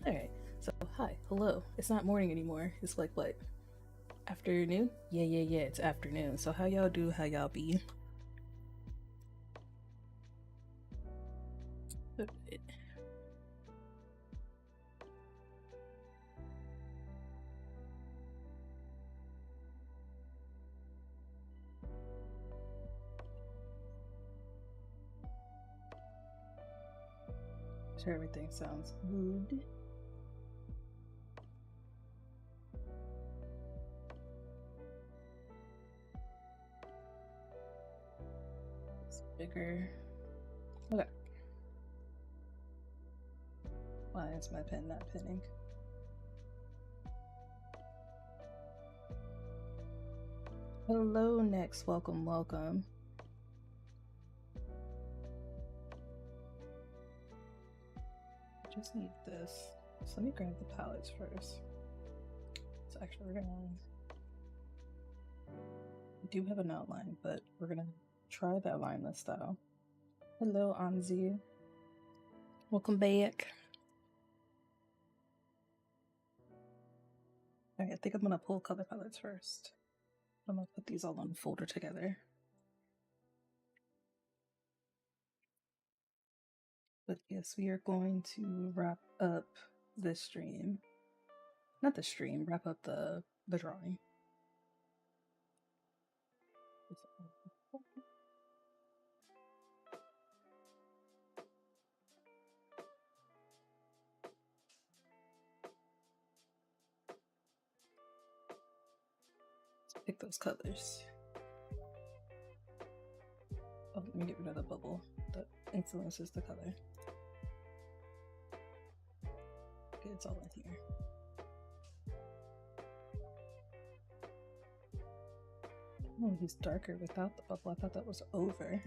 Alright, so hi, hello. It's not morning anymore. It's like what? Afternoon? Yeah, it's afternoon. So how y'all do, how y'all be? Sure, everything sounds good. It's bigger. Okay. Why is my pen not pinning? Hello, next. Welcome. I just need this. So let me grab the palettes first. So actually, we do have an outline, but we're gonna try that lineless style. Hello, Anzi. Welcome back. Alright, I think I'm gonna pull color palettes first. I'm gonna put these all on a folder together. But yes, we are going to wrap up this stream. Not the stream, wrap up the drawing. Let's pick those colors. Oh, let me get rid of the bubble that influences the color. Okay, it's all in here. Oh, he's darker without the bubble. I thought that was over.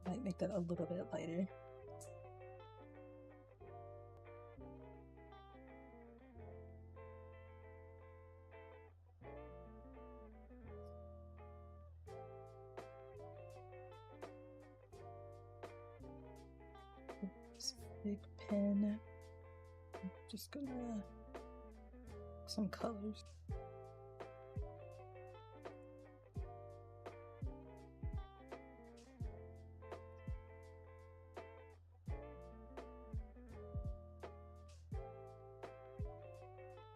I might make that a little bit lighter. This big pen. I'm just gonna some colors.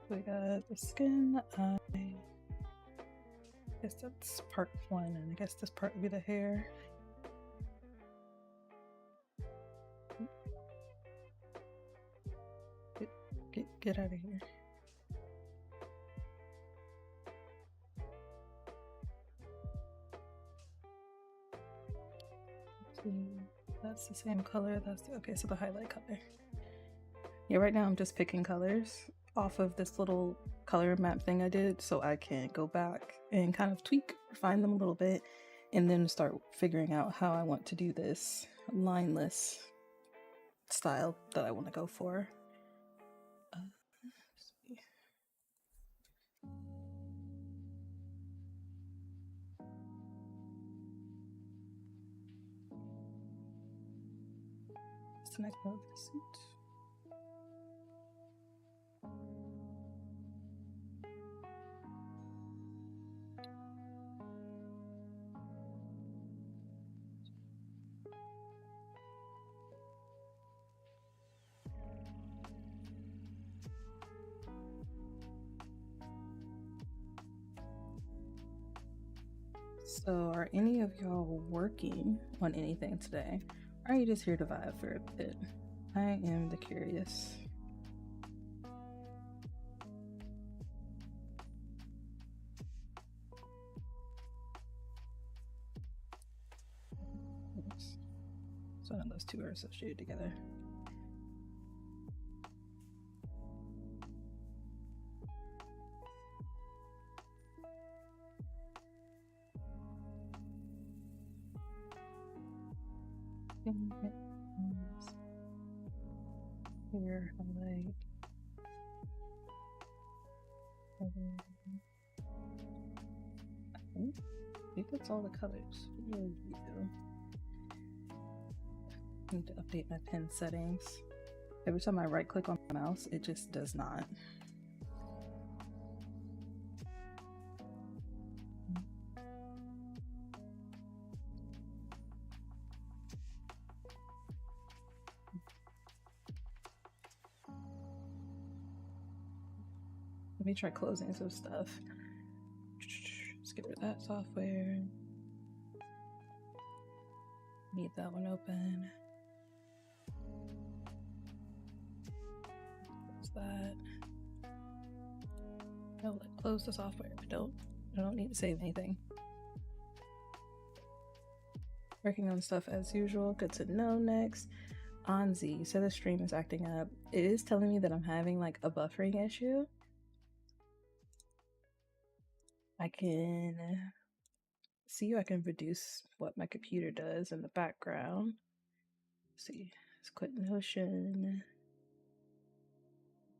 We got the skin, eye. I guess that's part one, and I guess this part would be the hair. Get out of here. That's the same color. That's okay. So the highlight color. Yeah, right now I'm just picking colors off of this little color map thing I did, so I can go back and kind of tweak, refine them a little bit, and then start figuring out how I want to do this lineless style that I want to go for. It's the next part of the suit. So, are any of y'all working on anything today? Or are you just here to vibe for a bit? I am the curious. Oops. So those two are associated together. Here, highlight. I think that's all the colors. Yeah. I need to update my pen settings. Every time I right click on the mouse, it just does not. Let me try closing some stuff. Let's get rid of that software. Need that one open. Close that. No, close the software. I don't need to save anything. Working on stuff as usual. Good to know. Next, Anzi, you said the stream is acting up. It is telling me that I'm having like a buffering issue. I can see I can reduce what my computer does in the background. Let's see, let's quit Notion.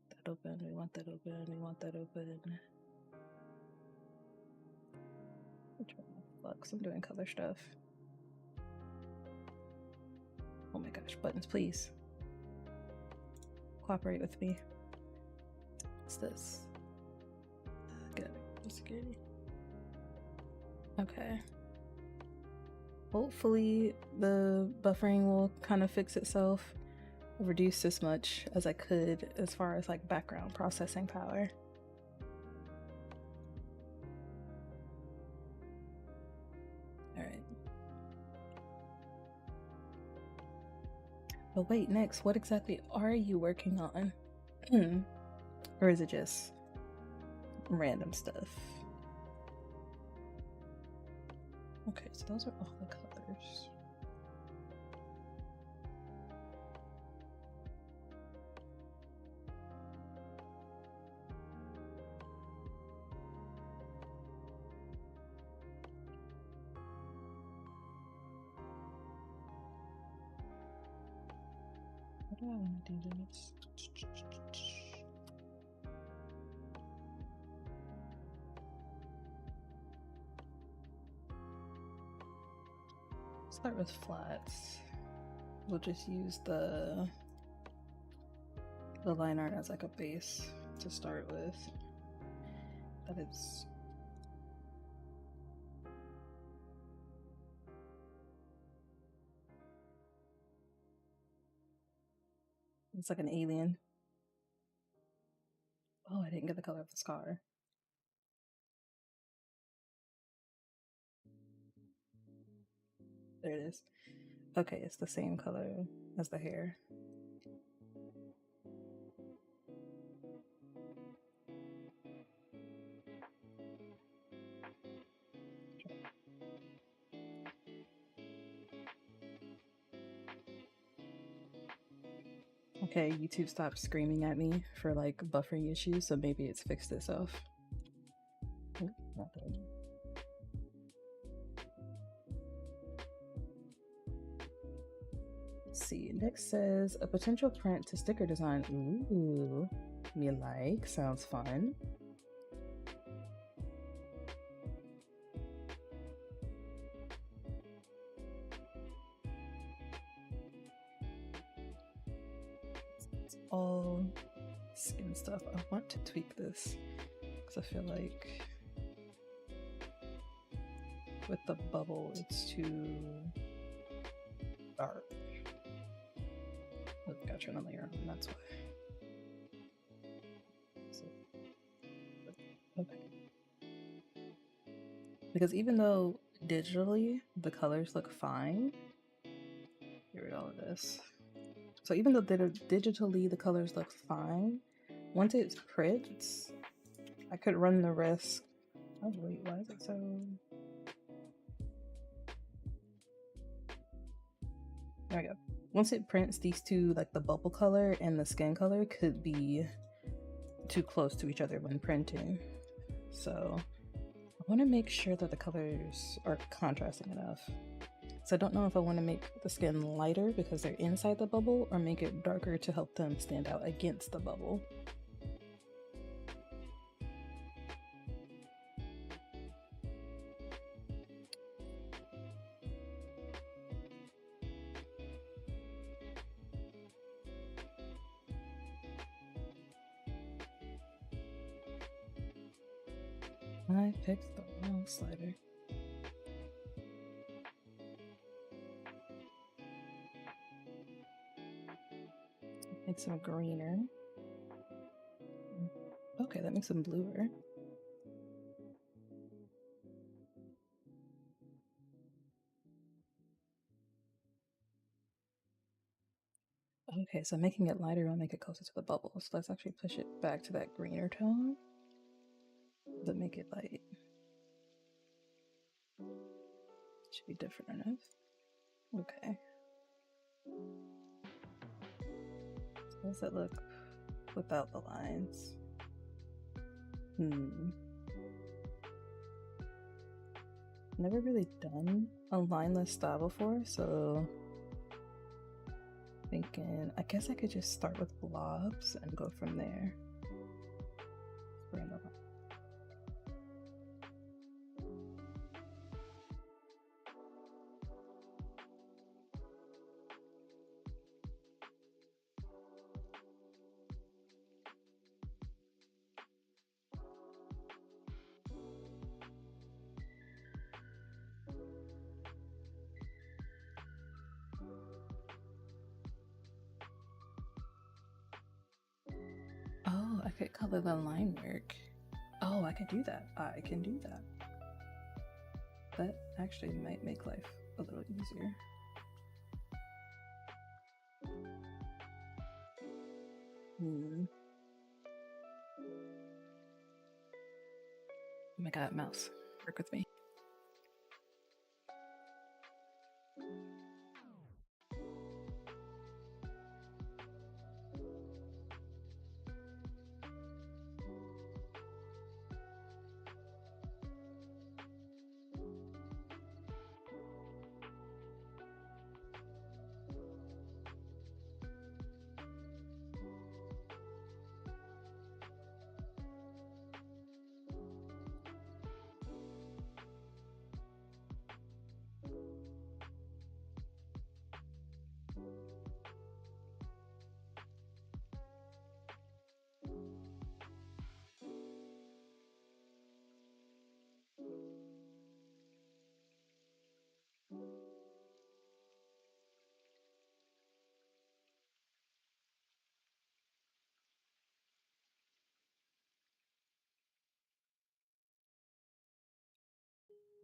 That open. We want that open. We want that open. Flux. I'm doing color stuff. Oh my gosh, buttons, please. Cooperate with me. What's this? Good. Security. Okay. Hopefully the buffering will kind of fix itself. I reduced as much as I could as far as like background processing power. Alright. But wait, next, what exactly are you working on? Or is it just random stuff? Okay, so those are all the colors. How do I want to do this? Start with flats. We'll just use the line art as like a base to start with. That is it's like an alien. Oh, I didn't get the color of the scar. There it is. Okay, it's the same color as the hair. Okay, YouTube stopped screaming at me for like buffering issues, so maybe it's fixed itself. Let's see, next says a potential print to sticker design. Ooh, me like, sounds fun. It's all skin stuff. I want to tweak this because I feel like with the bubble it's too dark. I've got to turn the layer on, that's why. So, okay. Because even though digitally the colors look fine, get rid of all of this. So even though digitally the colors look fine, once it prints, I could run the risk. Oh wait, why is it so? There we go. Once it prints, these two, like the bubble color and the skin color, could be too close to each other when printing. So I want to make sure that the colors are contrasting enough. So I don't know if I want to make the skin lighter because they're inside the bubble or make it darker to help them stand out against the bubble. I picked the wrong slider. Make some greener. Okay, that makes them bluer. Okay, so making it lighter will make it closer to the bubbles. Let's actually push it back to that greener tone, but make it light. Should be different enough. Okay. How does that look without the lines? Never really done a lineless style before, so thinking I guess I could just start with blobs and go from there. Bring them up. Oh, I could color the line work. Oh, I could do that. I can do that. That actually might make life a little easier. Oh my god, mouse, work with me.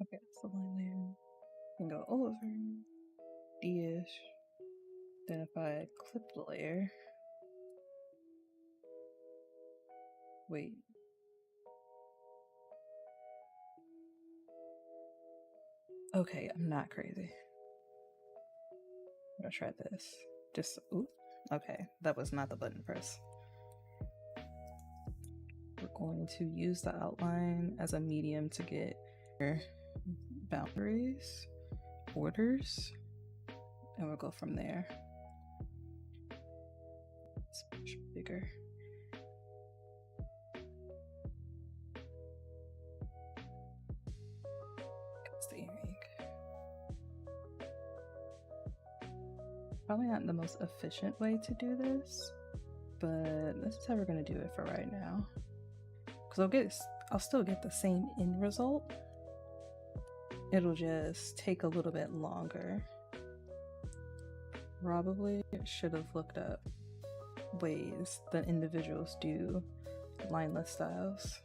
Okay, that's the line there. And go over D-ish. Then if I clip the layer, wait. Okay, I'm not crazy. I'm gonna try this. Just, ooh, okay, that was not the button press. We're going to use the outline as a medium to get boundaries, borders, and we'll go from there. It's much bigger. That's the earring. Probably not the most efficient way to do this, but this is how we're gonna do it for right now. Because I'll still get the same end result. It'll just take a little bit longer. Probably should have looked up ways that individuals do lineless styles.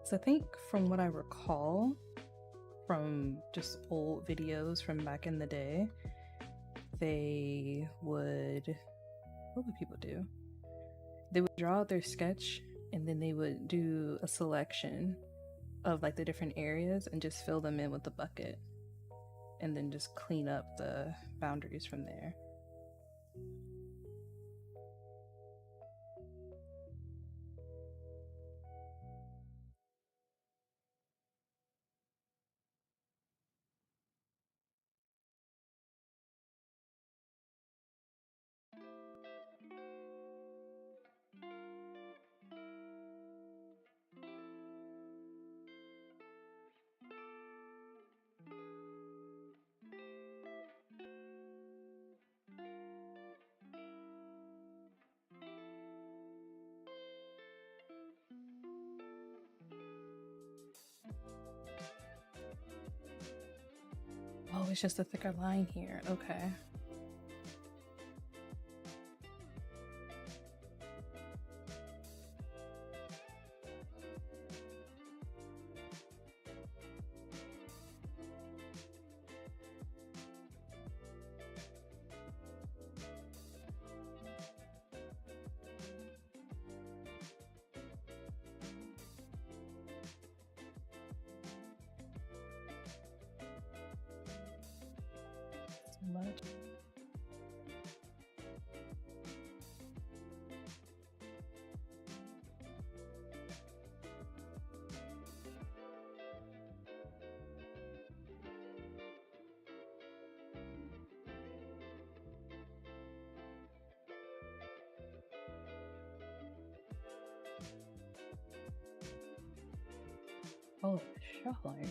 So I think from what I recall from just old videos from back in the day, they would, what would people do? They would draw out their sketch and then they would do a selection of like the different areas and just fill them in with the bucket and then just clean up the boundaries from there. Oh, it's just a thicker line here. Okay. So much. Oh, shuffling.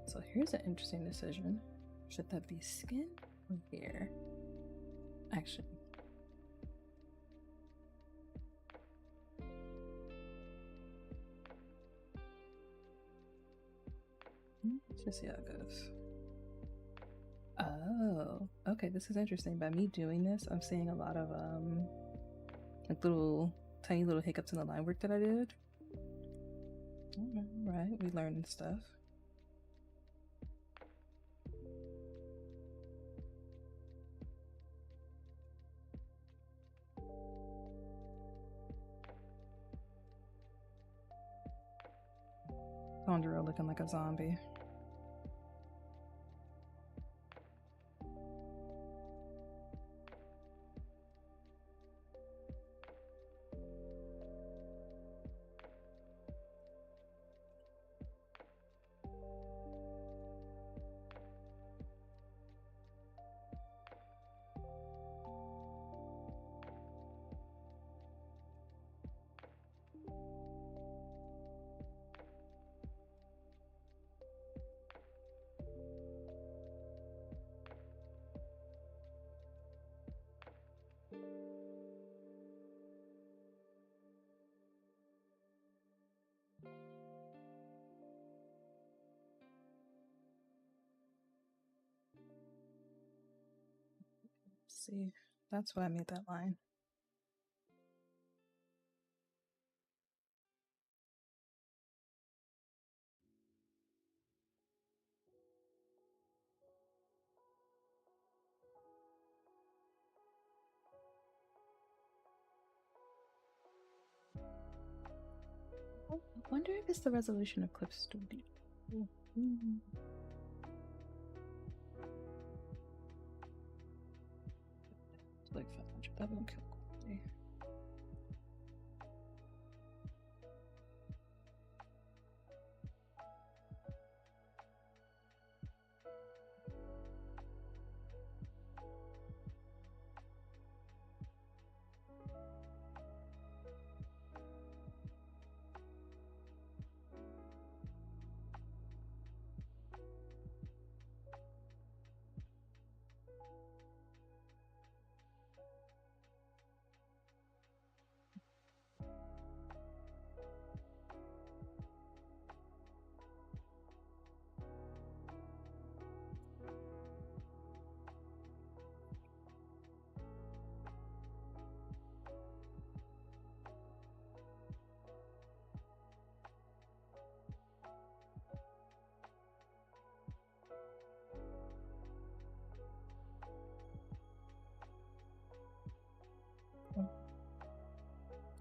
So here's an interesting decision. Should that be skin or hair? Actually. Let's just see how it goes. Oh, okay, this is interesting. By me doing this, I'm seeing a lot of like little tiny little hiccups in the line work that I did. All right, we learned stuff. Pondero looking like a zombie. See, that's why I made that line. I wonder if it's the resolution of Clip Studio. Like 500, that won't kill quality.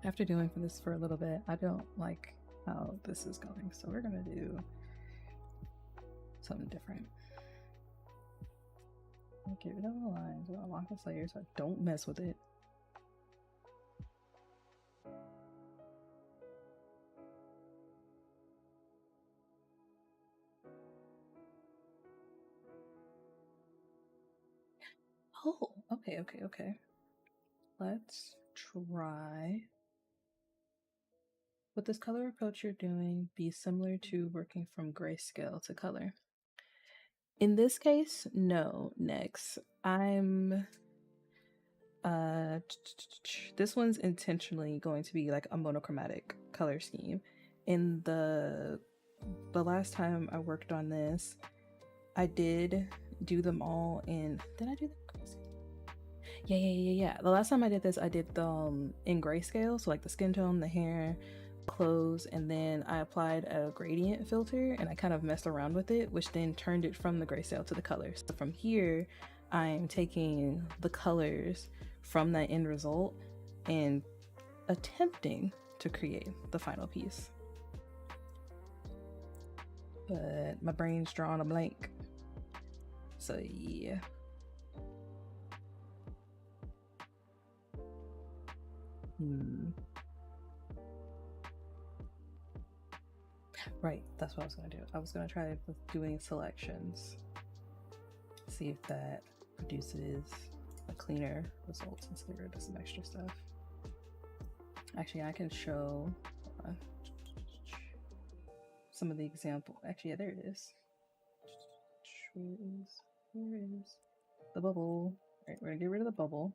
After doing this for a little bit, I don't like how this is going, so we're gonna do something different. Get rid of the lines, unlock this layer so I don't mess with it. Oh, okay. Let's try with this color approach you're doing be similar to working from grayscale to color? In this case, no. Next, I'm this one's intentionally going to be like a monochromatic color scheme. In the last time I worked on this, I did do them all in. Did I do the grayscale? Yeah. The last time I did this, I did them in grayscale, so like the skin tone, the hair, clothes, and then I applied a gradient filter and I kind of messed around with it, which then turned it from the grayscale to the colors. So from here, I'm taking the colors from that end result and attempting to create the final piece. But my brain's drawing a blank. So yeah. Right, that's what I was gonna do. I was gonna try doing selections. See if that produces a cleaner result since get rid of some extra stuff. Actually, I can show some of the example. Actually, yeah, there it is. Where is the bubble? All right, we're gonna get rid of the bubble.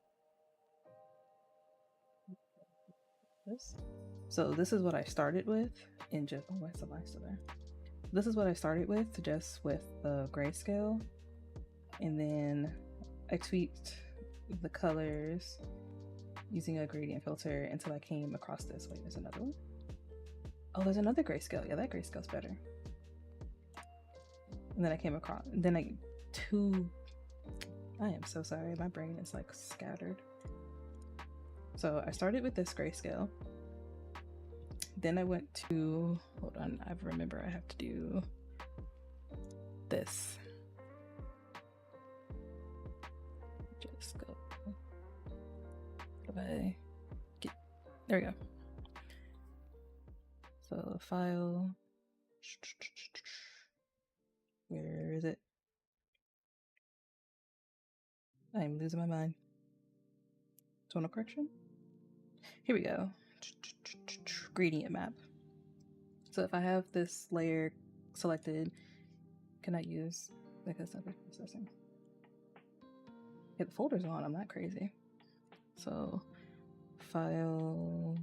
So this is what I started with in just, oh, why is the line still there? This is what I started with just with the grayscale, and then I tweaked the colors using a gradient filter until I came across this. Wait, there's another one. Oh, there's another grayscale. Yeah, that grayscale's better. And then I came across, I am so sorry, my brain is like scattered. So I started with this grayscale. Then I went to, hold on, I remember I have to do this. Just go. There we go. So file. Where is it? I'm losing my mind. Tonal correction. Here we go. Gradient map. So if I have this layer selected, can I use like a separate processing? Yeah, the folder's on. I'm not crazy. So file.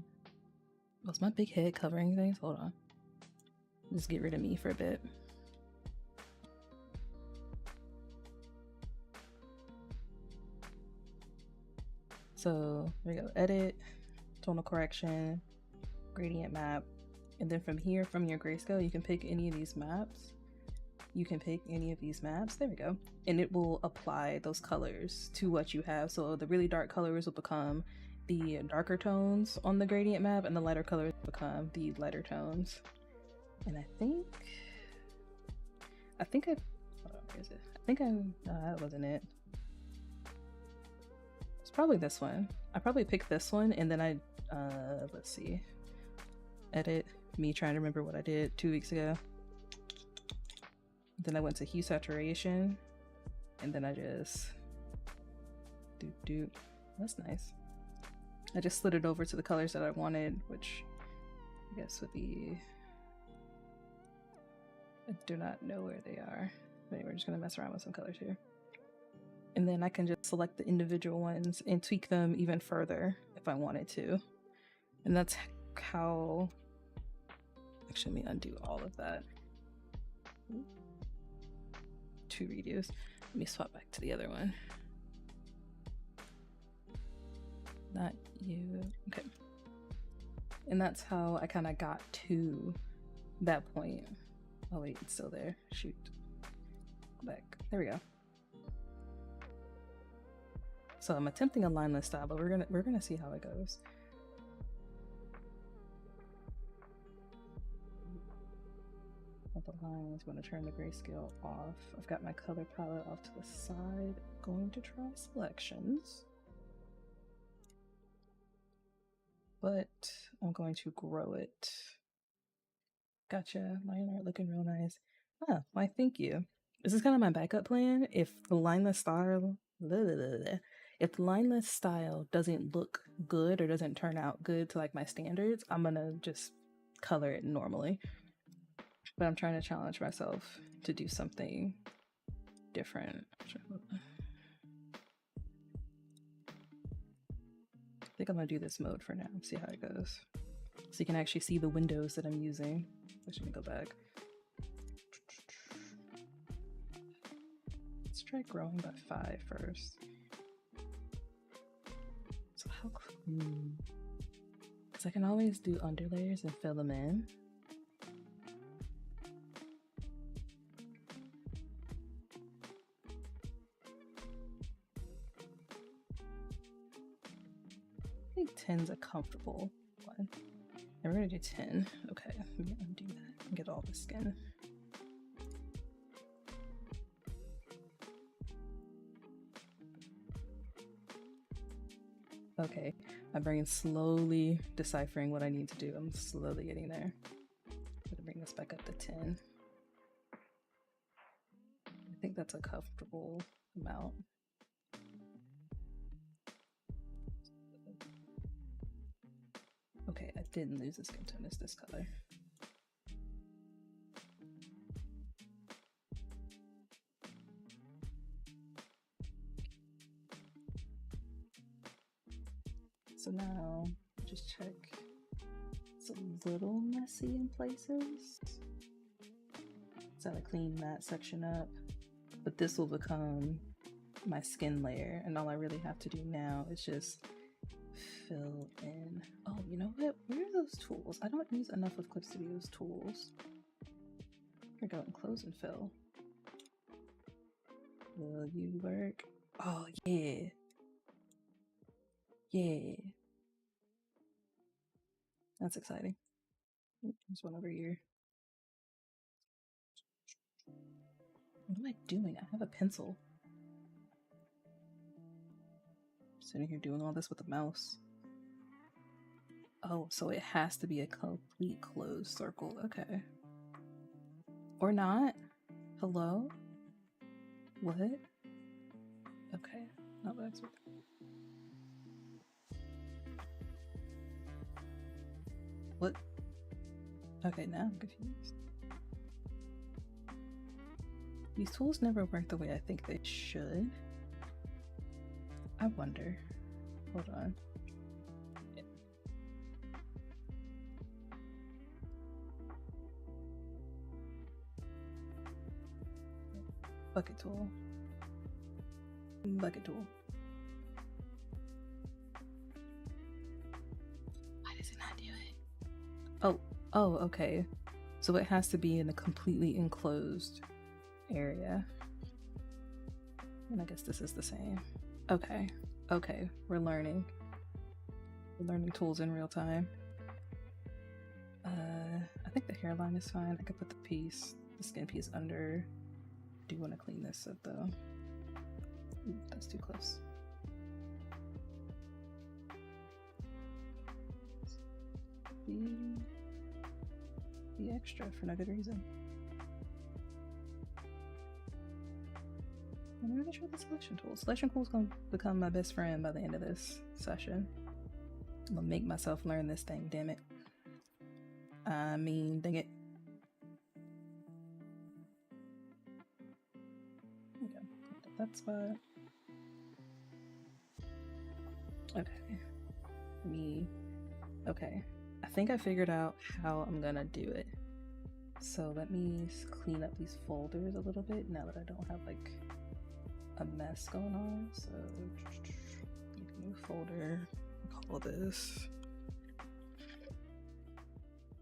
Was my big head covering things? Hold on. Just get rid of me for a bit. So there we go. Edit, tonal correction, gradient map. And then from here, from your grayscale, you can pick any of these maps. There we go. And it will apply those colors to what you have. So the really dark colors will become the darker tones on the gradient map, and the lighter colors become the lighter tones. And I think hold on, where is it? That wasn't it. It's probably this one. I probably picked this one, and then I, let's see. Edit, me trying to remember what I did 2 weeks ago. Then I went to hue saturation, and then I just that's nice. I just slid it over to the colors that I wanted, which I guess would be, I do not know where they are. But anyway, we're just gonna mess around with some colors here. And then I can just select the individual ones and tweak them even further if I wanted to. And that's how, actually let me undo all of that. 2 redos. Let me swap back to the other one. Not you. Okay. And that's how I kind of got to that point. Oh wait, it's still there. Shoot. Go back. There we go. So I'm attempting a lineless style, but we're gonna see how it goes. The line is going to turn the grayscale off. I've got my color palette off to the side. Going to try selections, but I'm going to grow it. Gotcha. Line art looking real nice. Ah, why thank you. This is kind of my backup plan. If the lineless style, if the lineless style doesn't look good or doesn't turn out good to like my standards, I'm gonna just color it normally. But I'm trying to challenge myself to do something different. I think I'm gonna do this mode for now, see how it goes. So you can actually see the windows that I'm using. I should go back. Let's try growing by 5 first. So how because I can always do underlayers and fill them in. I think 10's a comfortable one. And we're gonna do 10. Okay, let me undo that and get all the skin. Okay, my brain's slowly deciphering what I need to do. I'm slowly getting there. I'm gonna bring this back up to 10. I think that's a comfortable amount. Okay, I didn't lose the skin tone, it's this color. So now, just check. It's a little messy in places. So I clean that section up, but this will become my skin layer, and all I really have to do now is just fill in. Oh, you know what? Where are those tools? I don't use enough of Clip Studio's tools. Here we go, enclose and fill. Will you work? Oh, yeah. Yeah. That's exciting. There's one over here. What am I doing? I have a pencil. Sitting here doing all this with a mouse. Oh, so it has to be a complete closed circle. Okay. Or not? Hello? What? Okay. No, that's okay. What? Okay, now I'm confused. These tools never work the way I think they should. I wonder. Hold on. Bucket tool. Bucket tool. Why does it not do it? Oh, okay. So it has to be in a completely enclosed area. And I guess this is the same. Okay. Okay, we're learning. We're learning tools in real time. I think the hairline is fine. I could put the skin piece under. I do want to clean this up though. Ooh, that's too close. Be extra for no good reason. I'm really sure the selection tool. Selection tool is going to become my best friend by the end of this session. I'm gonna make myself learn this thing, damn it. I mean, dang it. Okay, that spot. Okay. Okay. I think I figured out how I'm gonna do it. So let me clean up these folders a little bit now that I don't have like a mess going on. So new folder, call this.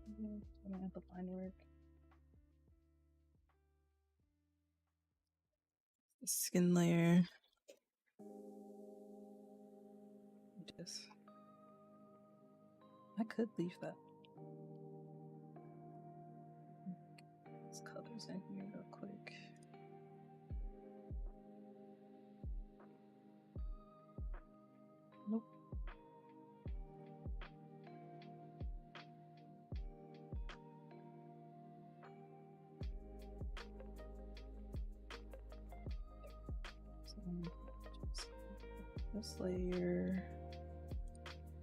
I'm gonna have the line work. The skin layer. Just I could leave that. These colors in here real quick. Nope. this layer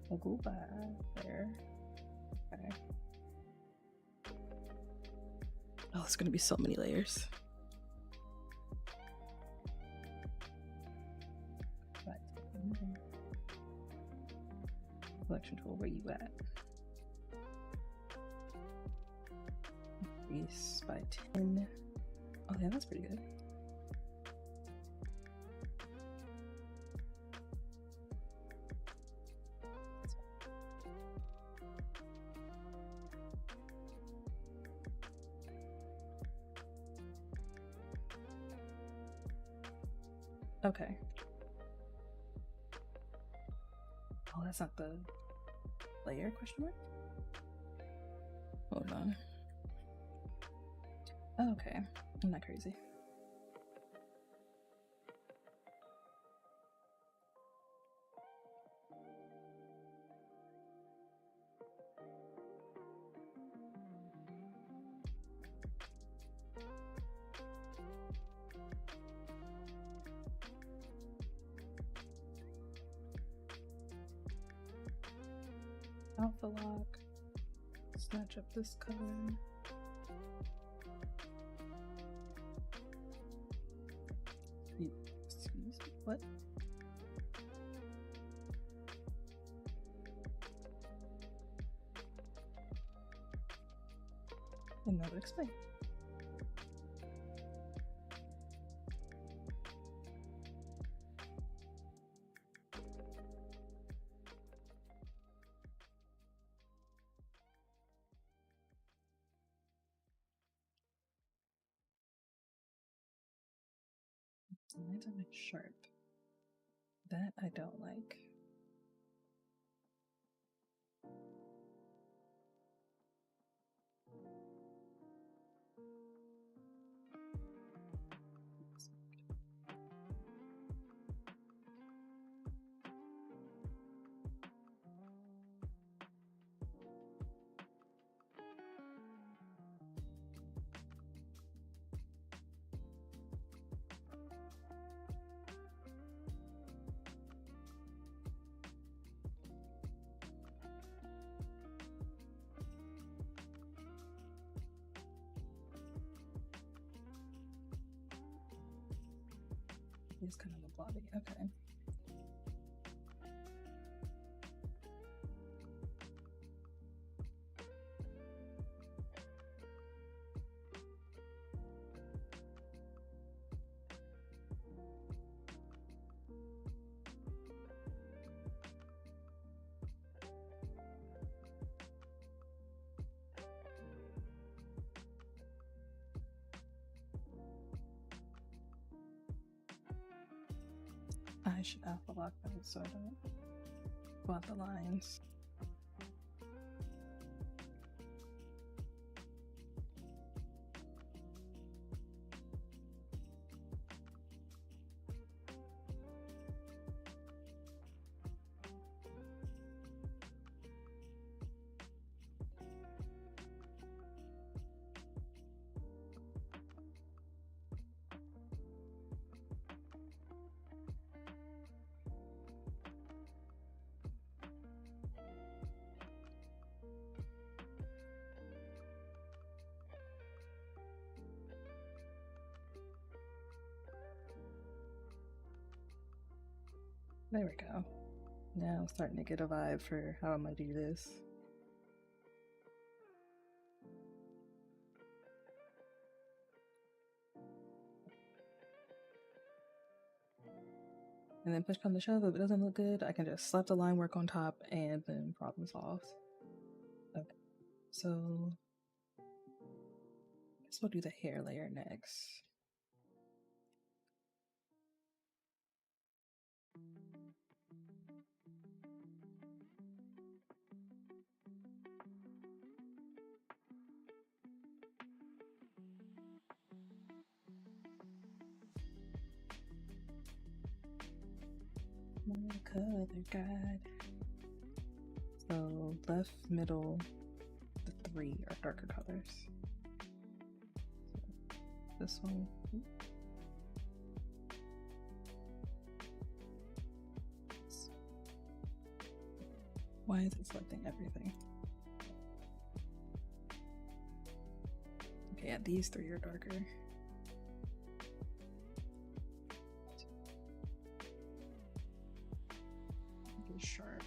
will go back there. Okay. Oh, it's gonna be so many layers. Selection tool, where you at? Increase by 10. Oh yeah, that's pretty good. Okay. Oh, that's not the layer question mark? Hold on. Oh, okay. I'm not crazy. Alpha lock. Snatch up this color. Excuse me, what? And that would explain. Lines are sharp. That I don't like. It's kind of a blobby. Okay. I should alpha lock them so I don't go out the lines. There we go. Now I'm starting to get a vibe for how I'm gonna do this. And then push come to shove, if it doesn't look good, I can just slap the line work on top and then problem solved. Okay, so I guess we'll do the hair layer next. My color guide. So left, middle, the three are darker colors. So this one. Why is it selecting everything? Okay, yeah, these three are darker. Get sharp.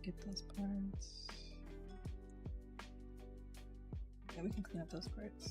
Get those parts. Yeah, we can clean up those parts.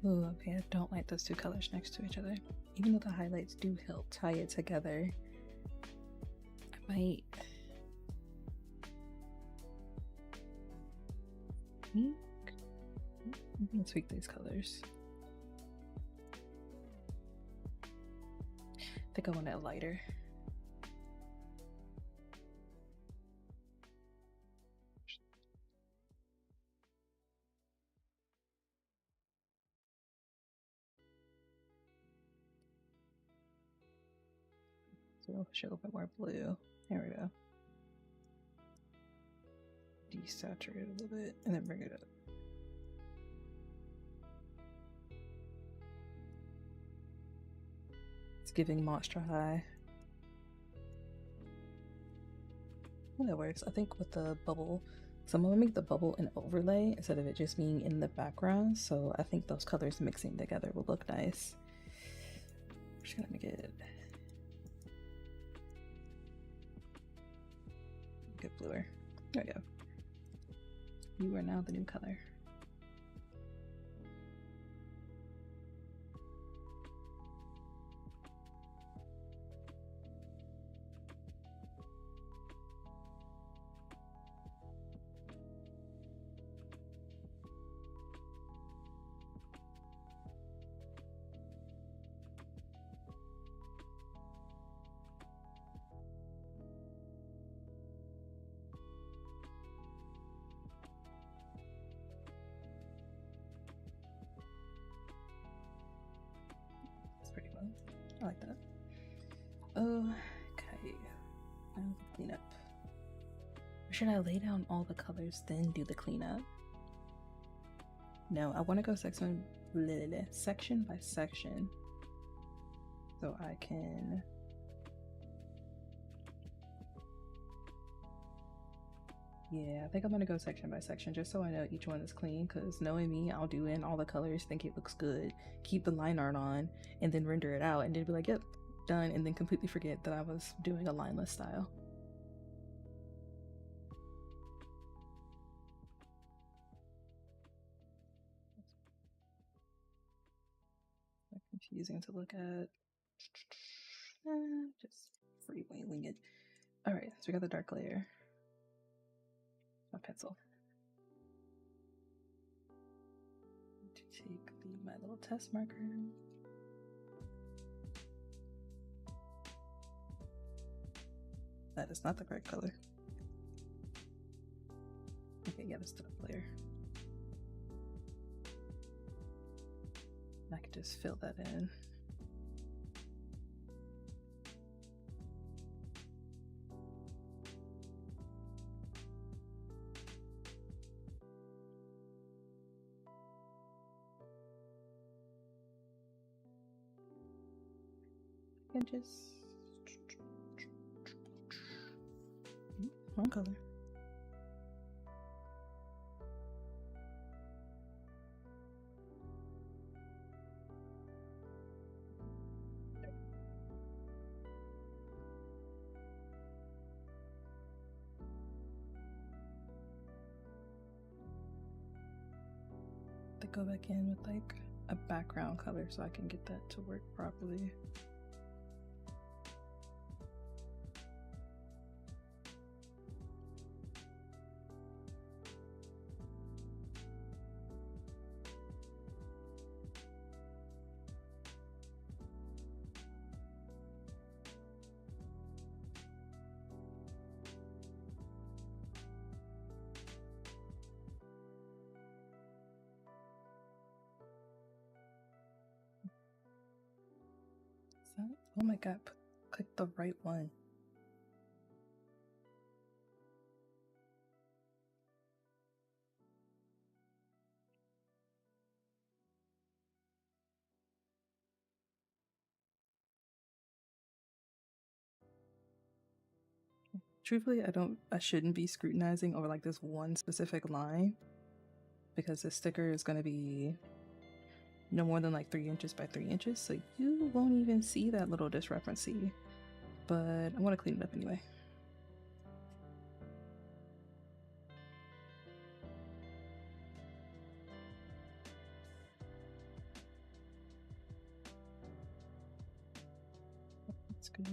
Ooh, okay, I don't like those two colors next to each other. Even though the highlights do help tie it together, I might tweak these colors. I think I want it lighter. So show a little bit more blue. There we go. Desaturate a little bit and then bring it up. It's giving Monster High. Well, that works. I think with the bubble, so I'm gonna make the bubble an overlay instead of it just being in the background. So I think those colors mixing together will look nice. I'm just gonna make it get bluer. There we go. You are now the new color. I like that. Okay. Now the cleanup. Or should I lay down all the colors then do the cleanup? No, I want to go section by section. So I can I think I'm gonna go section by section just so I know each one is clean, because knowing me, I'll do in all the colors, think it looks good, keep the line art on, and then render it out, and then be like, yep, done, and then completely forget that I was doing a lineless style. Confusing to look at. Just wing it. Alright, so we got the dark layer. My pencil. To take my little test marker. That is not the correct color. Okay, yeah, that's the dark layer. I can just fill that in. And just one color. go back in with like a background color so I can get that to work properly. Oh my god, click the right one. Truthfully, I shouldn't be scrutinizing over like this one specific line because the sticker is going to be no more than like 3 inches by 3 inches, so you won't even see that little discrepancy. But I want to clean it up anyway. That's good.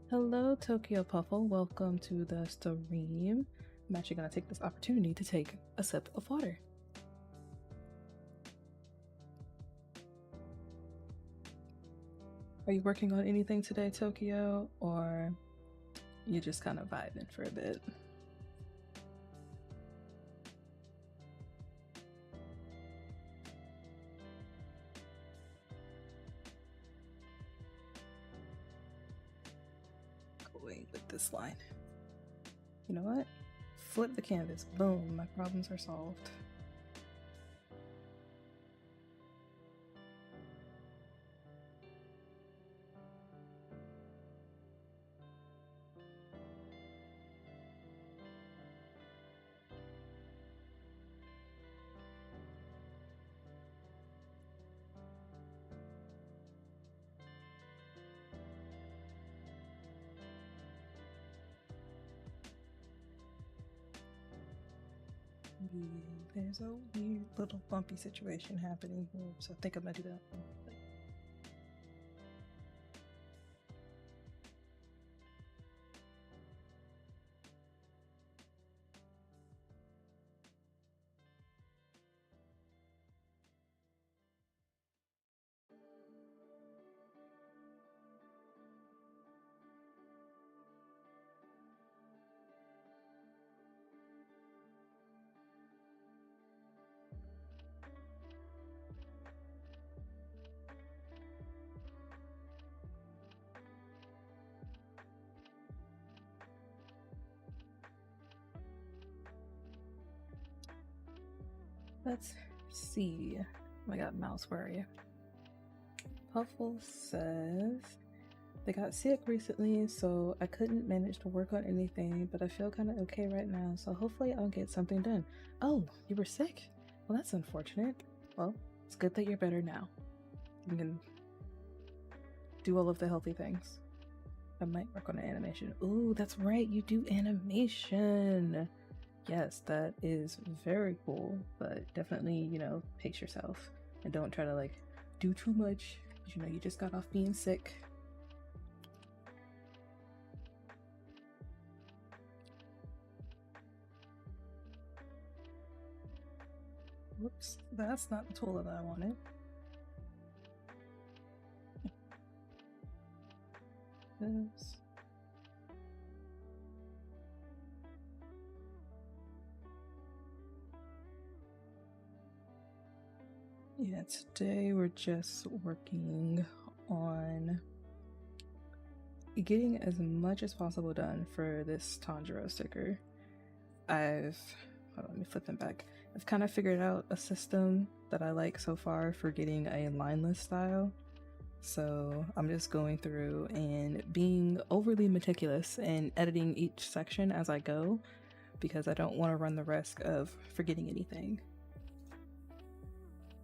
Hello, Tokyo Puffle. Welcome to the stream. I'm actually going to take this opportunity to take a sip of water. Are you working on anything today, Tokyo, or you just kind of vibing for a bit? Going with this line. You know what? Flip the canvas. Boom, my problems are solved. There's a weird little bumpy situation happening here, so I think I'm gonna do that. Let's see. Oh my god, mouse, where are you? Puffle says they got sick recently, so I couldn't manage to work on anything, but I feel kind of okay right now, so hopefully I'll get something done. Oh, you were sick? Well, that's unfortunate. Well, it's good that you're better now. You can do all of the healthy things. I might work on an animation. Ooh, that's right, you do animation! Yes, that is very cool, but definitely, you know, pace yourself and don't try to like do too much. You know, you just got off being sick. Whoops, that's not the tool that I wanted. This. Yeah, today we're just working on getting as much as possible done for this Tanjiro sticker. Hold on, let me flip them back. I've kind of figured out a system that I like so far for getting a lineless style. So I'm just going through and being overly meticulous and editing each section as I go because I don't want to run the risk of forgetting anything.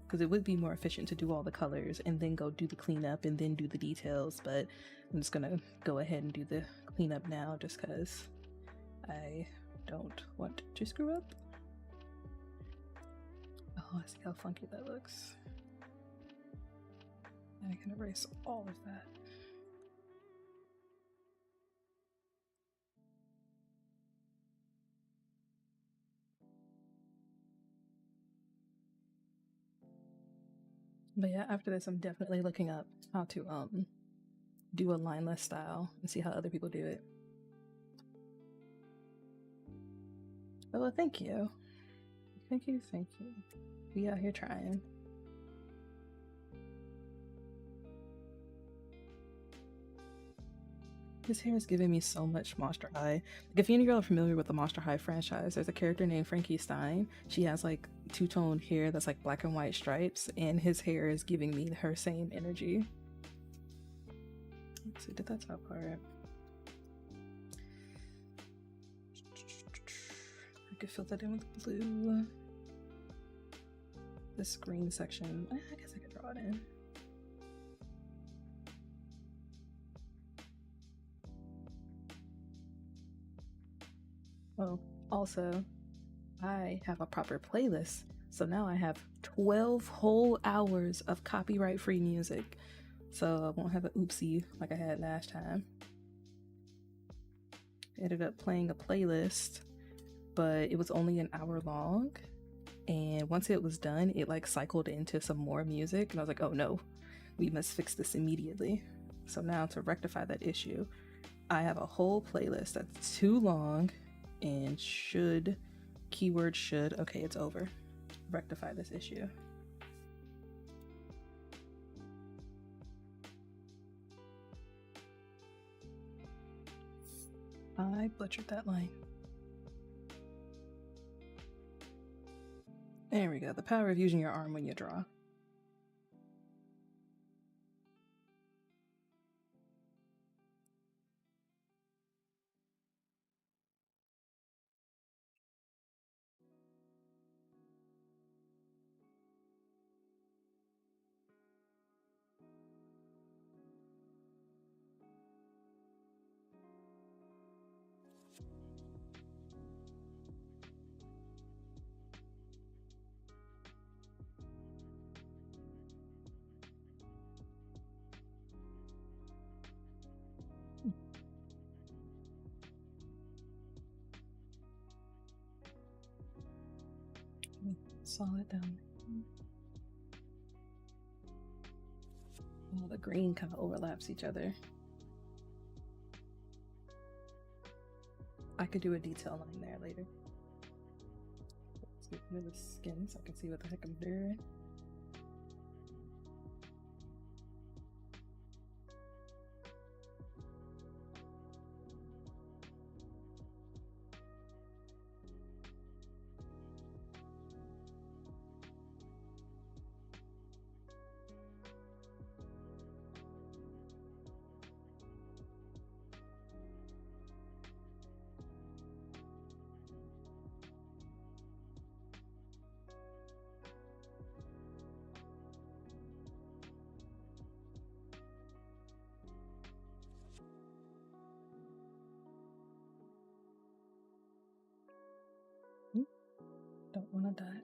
Because it would be more efficient to do all the colors and then go do the cleanup and then do the details, but I'm just gonna go ahead and do the cleanup now just because I don't want to screw up. Oh, I see how funky that looks. And I can erase all of that. But yeah, after this, I'm definitely looking up how to do a lineless style and see how other people do it. Oh, well, thank you. Thank you. We out here trying. His hair is giving me so much Monster High. Like, if any of y'all are familiar with the Monster High franchise, there's a character named Frankie Stein. She has like two-tone hair that's like black and white stripes, and his hair is giving me her same energy. Let's see, did that top part? I could fill that in with blue. This green section, I guess I could draw it in. Well, also, I have a proper playlist, so now I have 12 whole hours of copyright-free music, so I won't have an oopsie like I had last time. I ended up playing a playlist, but it was only an hour long, and once it was done, it like cycled into some more music, and I was like, oh no, we must fix this immediately. So now to rectify that issue, I have a whole playlist that's too long and should, keyword should, okay, it's over. Rectify this issue. I butchered that line. There we go, the power of using your arm when you draw. Solid down. Oh, the green kind of overlaps each other. I could do a detail line there later. Let's get rid of the skin so I can see what the heck I'm doing. Don't want to die.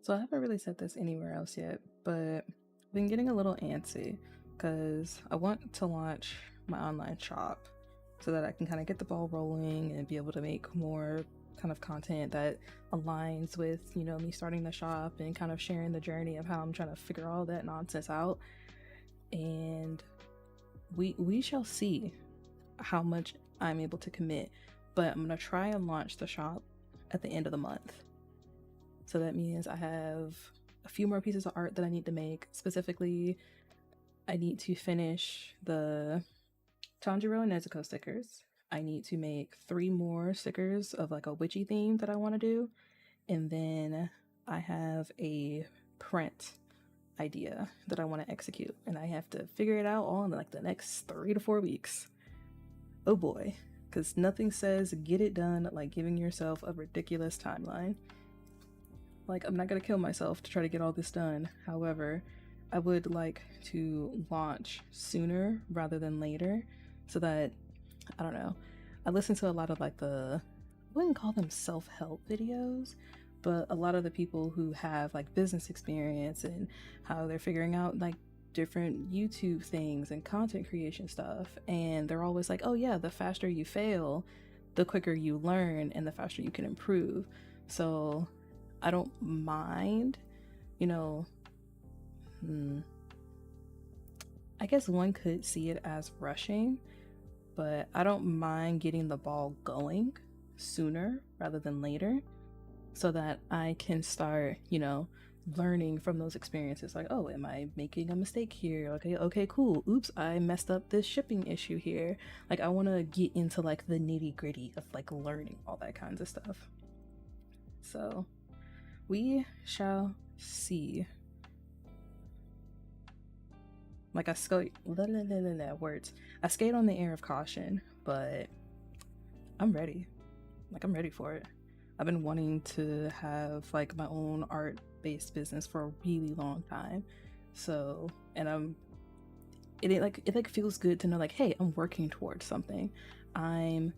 So I haven't really said this anywhere else yet, but I've been getting a little antsy because I want to launch my online shop so that I can kind of get the ball rolling and be able to make more kind of content that aligns with, you know, me starting the shop and kind of sharing the journey of how I'm trying to figure all that nonsense out. And we shall see how much I'm able to commit, but I'm gonna try and launch the shop at the end of the month. So that means I have a few more pieces of art that I need to make. Specifically, I need to finish the Tanjiro and Nezuko stickers. I need to make 3 more stickers of like a witchy theme that I want to do. And then I have a print idea that I want to execute. And I have to figure it out all in like the next 3 to 4 weeks. Oh boy. Because nothing says get it done like giving yourself a ridiculous timeline. Like, I'm not gonna kill myself to try to get all this done. However, I would like to launch sooner rather than later so that, I don't know, I listen to a lot of like I wouldn't call them self-help videos, but a lot of the people who have like business experience and how they're figuring out like different YouTube things and content creation stuff. And they're always like, oh yeah, the faster you fail, the quicker you learn and the faster you can improve. So I don't mind, you know, I guess one could see it as rushing, but I don't mind getting the ball going sooner rather than later so that I can start, learning from those experiences. Like, oh, am I making a mistake here? Okay, cool. Oops, I messed up this shipping issue here. Like, I want to get into like the nitty gritty of like learning all that kinds of stuff. So we shall see. Like I skate, words. I skate on the air of caution, but I'm ready. Like I'm ready for it. I've been wanting to have like my own art-based business for a really long time. So, and it feels good to know like, hey, I'm working towards something. I'm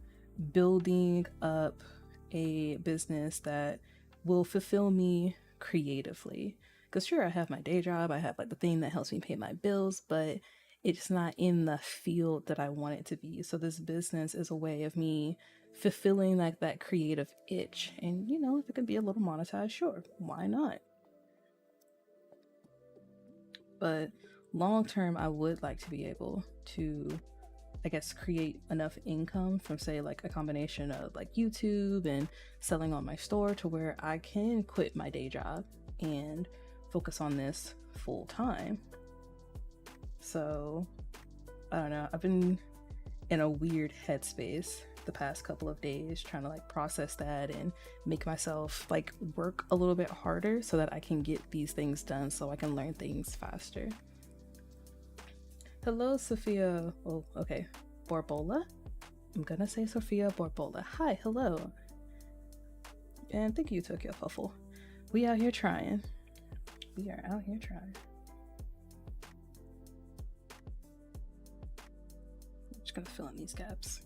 building up a business that will fulfill me creatively. Because sure, I have my day job, I have like the thing that helps me pay my bills, but it's not in the field that I want it to be. So this business is a way of me fulfilling like that creative itch. And if it can be a little monetized, sure, why not? But long term, I would like to be able to, I guess, create enough income from, say, like a combination of like YouTube and selling on my store to where I can quit my day job and focus on this full time. So, I don't know. I've been in a weird headspace the past couple of days trying to like process that and make myself like work a little bit harder so that I can get these things done so I can learn things faster. Hello, Sophia. Oh, okay. Borbola? I'm gonna say Sophia Borbola. Hi, hello. And thank you, Tokyo Fuffle. We out here trying. We are out here trying. I'm just gonna fill in these gaps.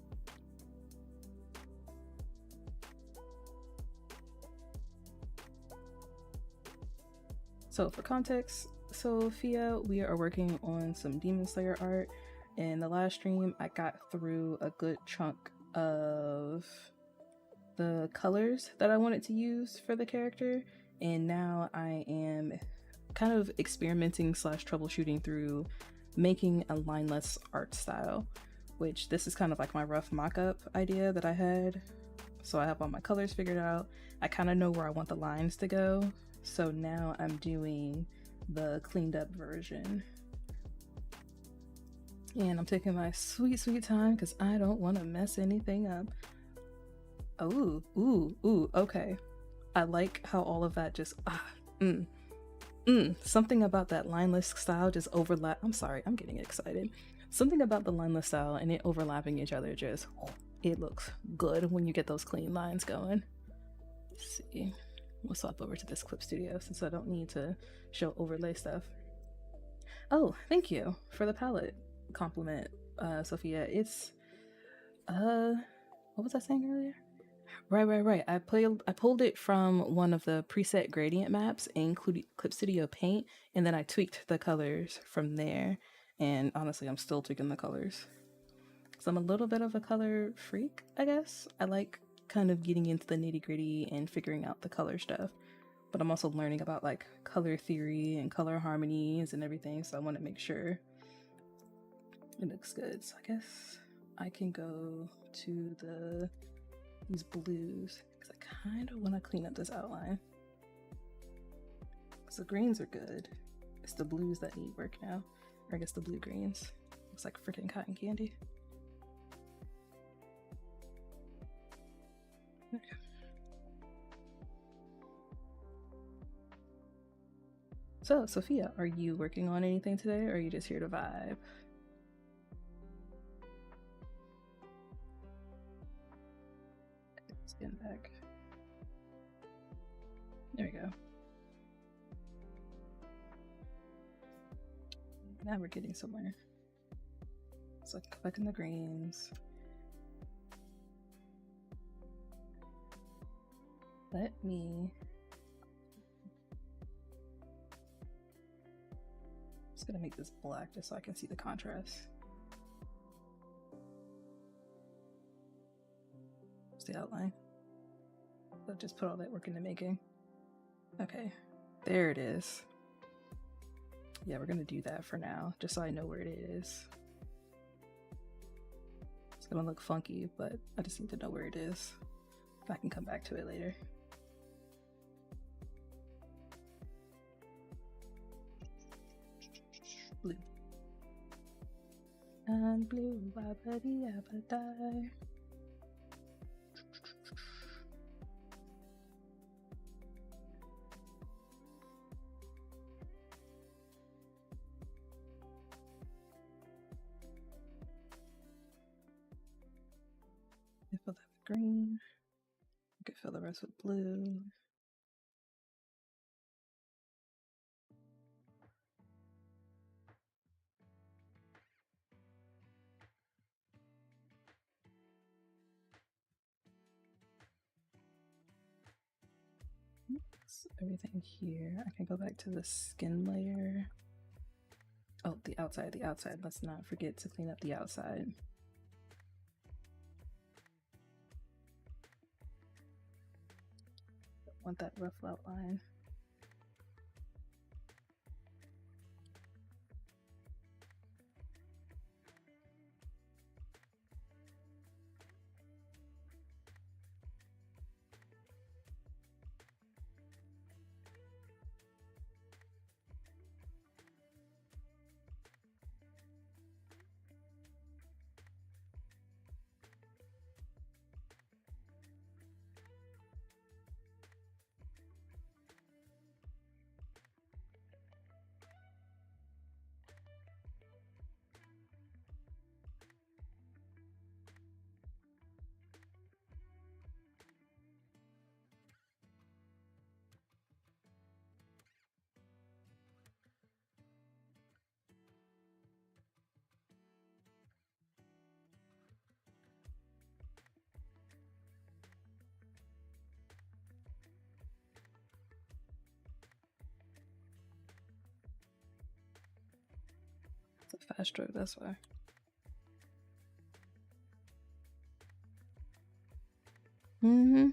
So for context, Sophia, we are working on some Demon Slayer art. In the last stream, I got through a good chunk of the colors that I wanted to use for the character, and now I am kind of experimenting / troubleshooting through making a lineless art style, which this is kind of like my rough mock-up idea that I had. So I have all my colors figured out. I kind of know where I want the lines to go. So now I'm doing the cleaned up version. And I'm taking my sweet time because I don't want to mess anything up. Ooh, okay. I like how all of that just, something about that lineless style just overlap. I'm sorry, I'm getting excited. Something about the lineless style and it overlapping each other just, it looks good when you get those clean lines going. Let's see. We'll swap over to this Clip Studio since I don't need to show overlay stuff. Oh, thank you for the palette compliment, Sophia. It's, what was I saying earlier? Right. I pulled it from one of the preset gradient maps and included Clip Studio Paint, and then I tweaked the colors from there. And honestly, I'm still tweaking the colors. So I'm a little bit of a color freak, I guess. I like kind of getting into the nitty gritty and figuring out the color stuff, but I'm also learning about like color theory and color harmonies and everything, so I want to make sure it looks good. So I guess I can go to these blues because I kind of want to clean up this outline because the greens are good. It's the blues that need work now, or I guess the blue greens. Looks like freaking cotton candy. Okay. So, Sophia, are you working on anything today, or are you just here to vibe? Skin back. There we go. Now we're getting somewhere. So, collecting the greens. Let me... Just gonna make this black just so I can see the contrast. It's the outline. So just put all that work into making. Okay, there it is. Yeah, we're gonna do that for now, just so I know where it is. It's gonna look funky, but I just need to know where it is. I can come back to it later. Blue. And blue, babadi abadai. Fill that with green. I could fill the rest with blue. Everything here. I can go back to the skin layer. Oh, the outside, the outside. Let's not forget to clean up the outside. Don't want that rough outline. It's a fast stroke, that's why. Mm-hmm.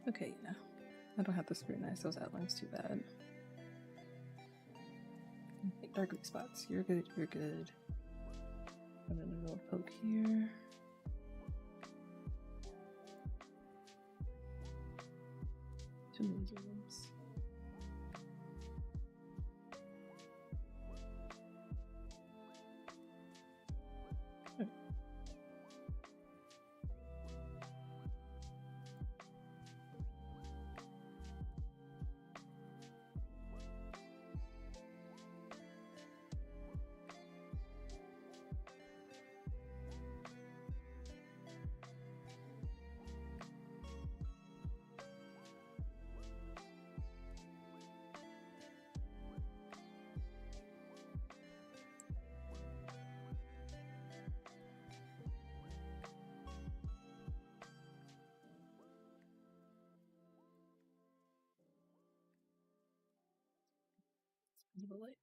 Okay, yeah. I don't have to scrutinize those outlines too bad. Okay, dark spots. You're good, you're good. And then a little poke here. Too many zooms. The light.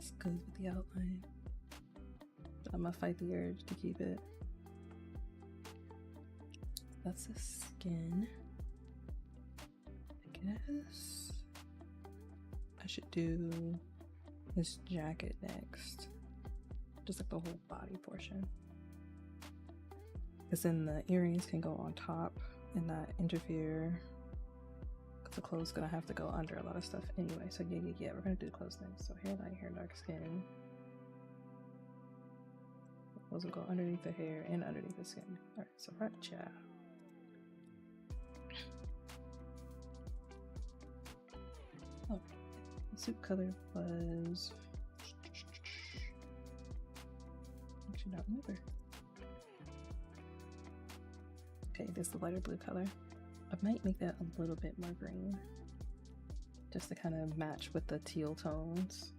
It's good with the outline. But I'm gonna fight the urge to keep it. That's the skin. I guess I should do this jacket next. Just like the whole body portion. Because then the earrings can go on top and not interfere. Because the clothes gonna have to go under a lot of stuff anyway. So yeah, we're gonna do the clothes next. So hair light, hair dark skin. Those will go underneath the hair and underneath the skin. Alright, so racha. Oh, the suit color was... I should not remember. Okay, this is the lighter blue color. I might make that a little bit more green. Just to kind of match with the teal tones.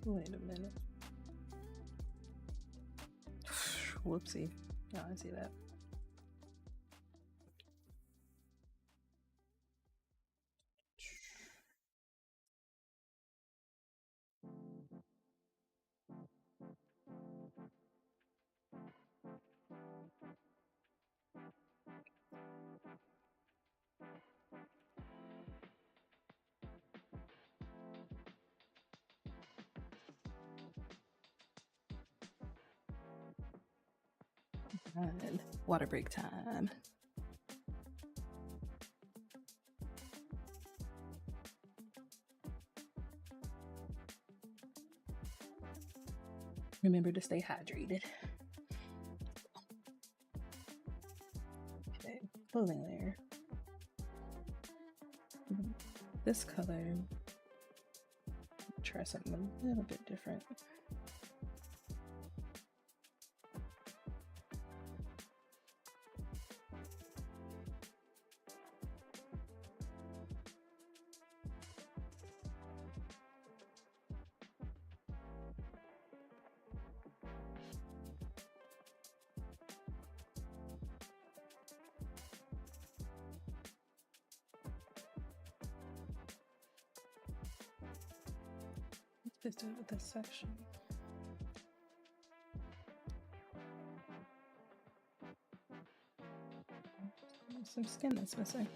Wait a minute. Whoopsie. Oh, I see that. And water break time. Remember to stay hydrated. Okay, clothing layer. This color, try something a little bit different. Let's do it with this section. Some skin that's missing.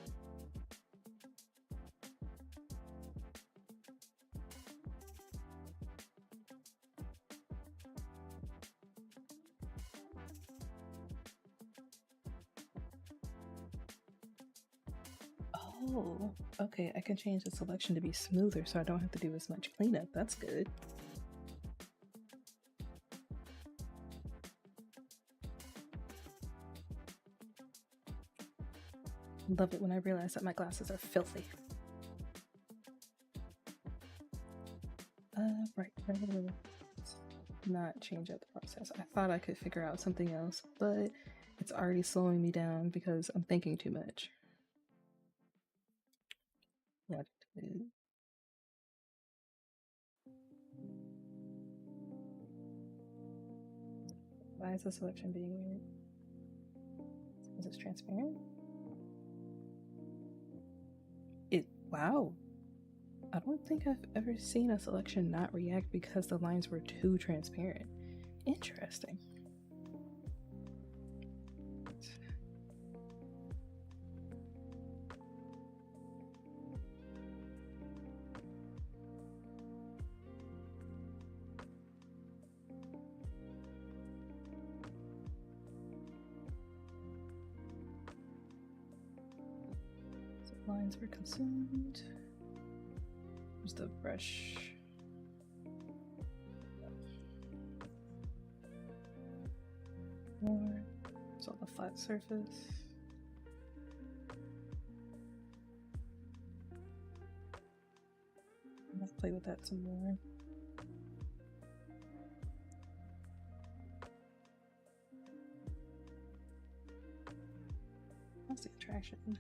Oh, okay, I can change the selection to be smoother so I don't have to do as much cleanup. That's good. Love it when I realize that my glasses are filthy. Right. Not change up the process. I thought I could figure out something else, but it's already slowing me down because I'm thinking too much. What? Why is the selection being weird? Is this transparent? Wow. I don't think I've ever seen a selection not react because the lines were too transparent. Interesting. So lines were consumed. Here's the brush. More. It's on the flat surface. Let's play with that some more. That's the attraction.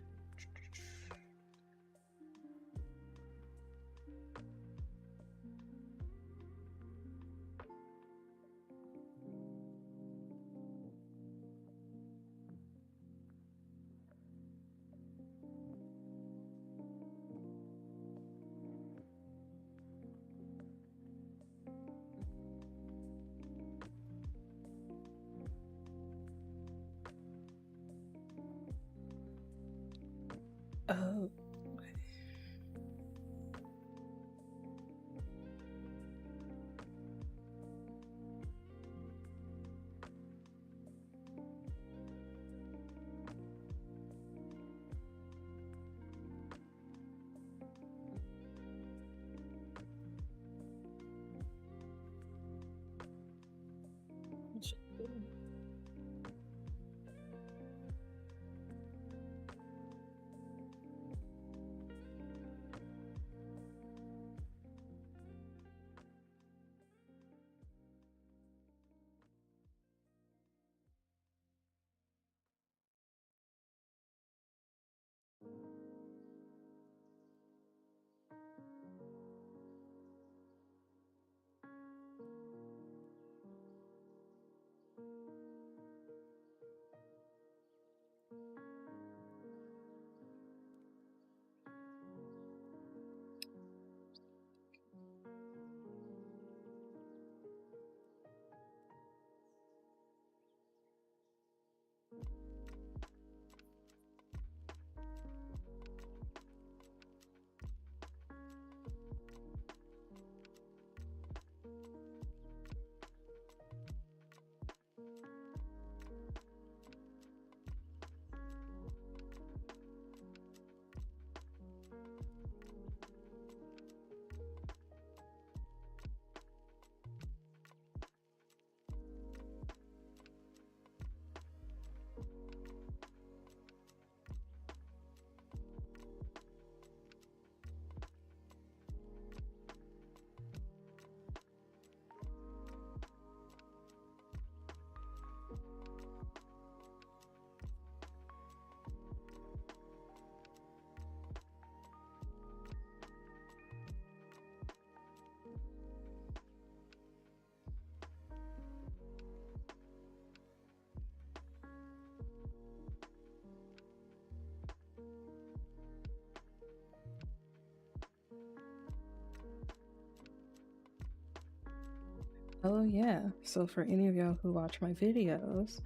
Oh yeah, so for any of y'all who watch my videos,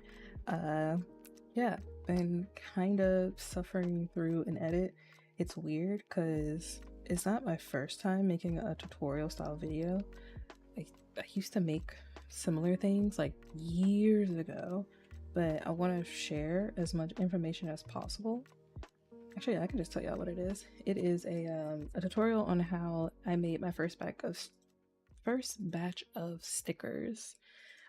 yeah, been kind of suffering through an edit. It's weird because it's not my first time making a tutorial style video. I used to make similar things like years ago, but I want to share as much information as possible. Actually, I can just tell y'all what it is. It is a tutorial on how I made my first batch of stickers,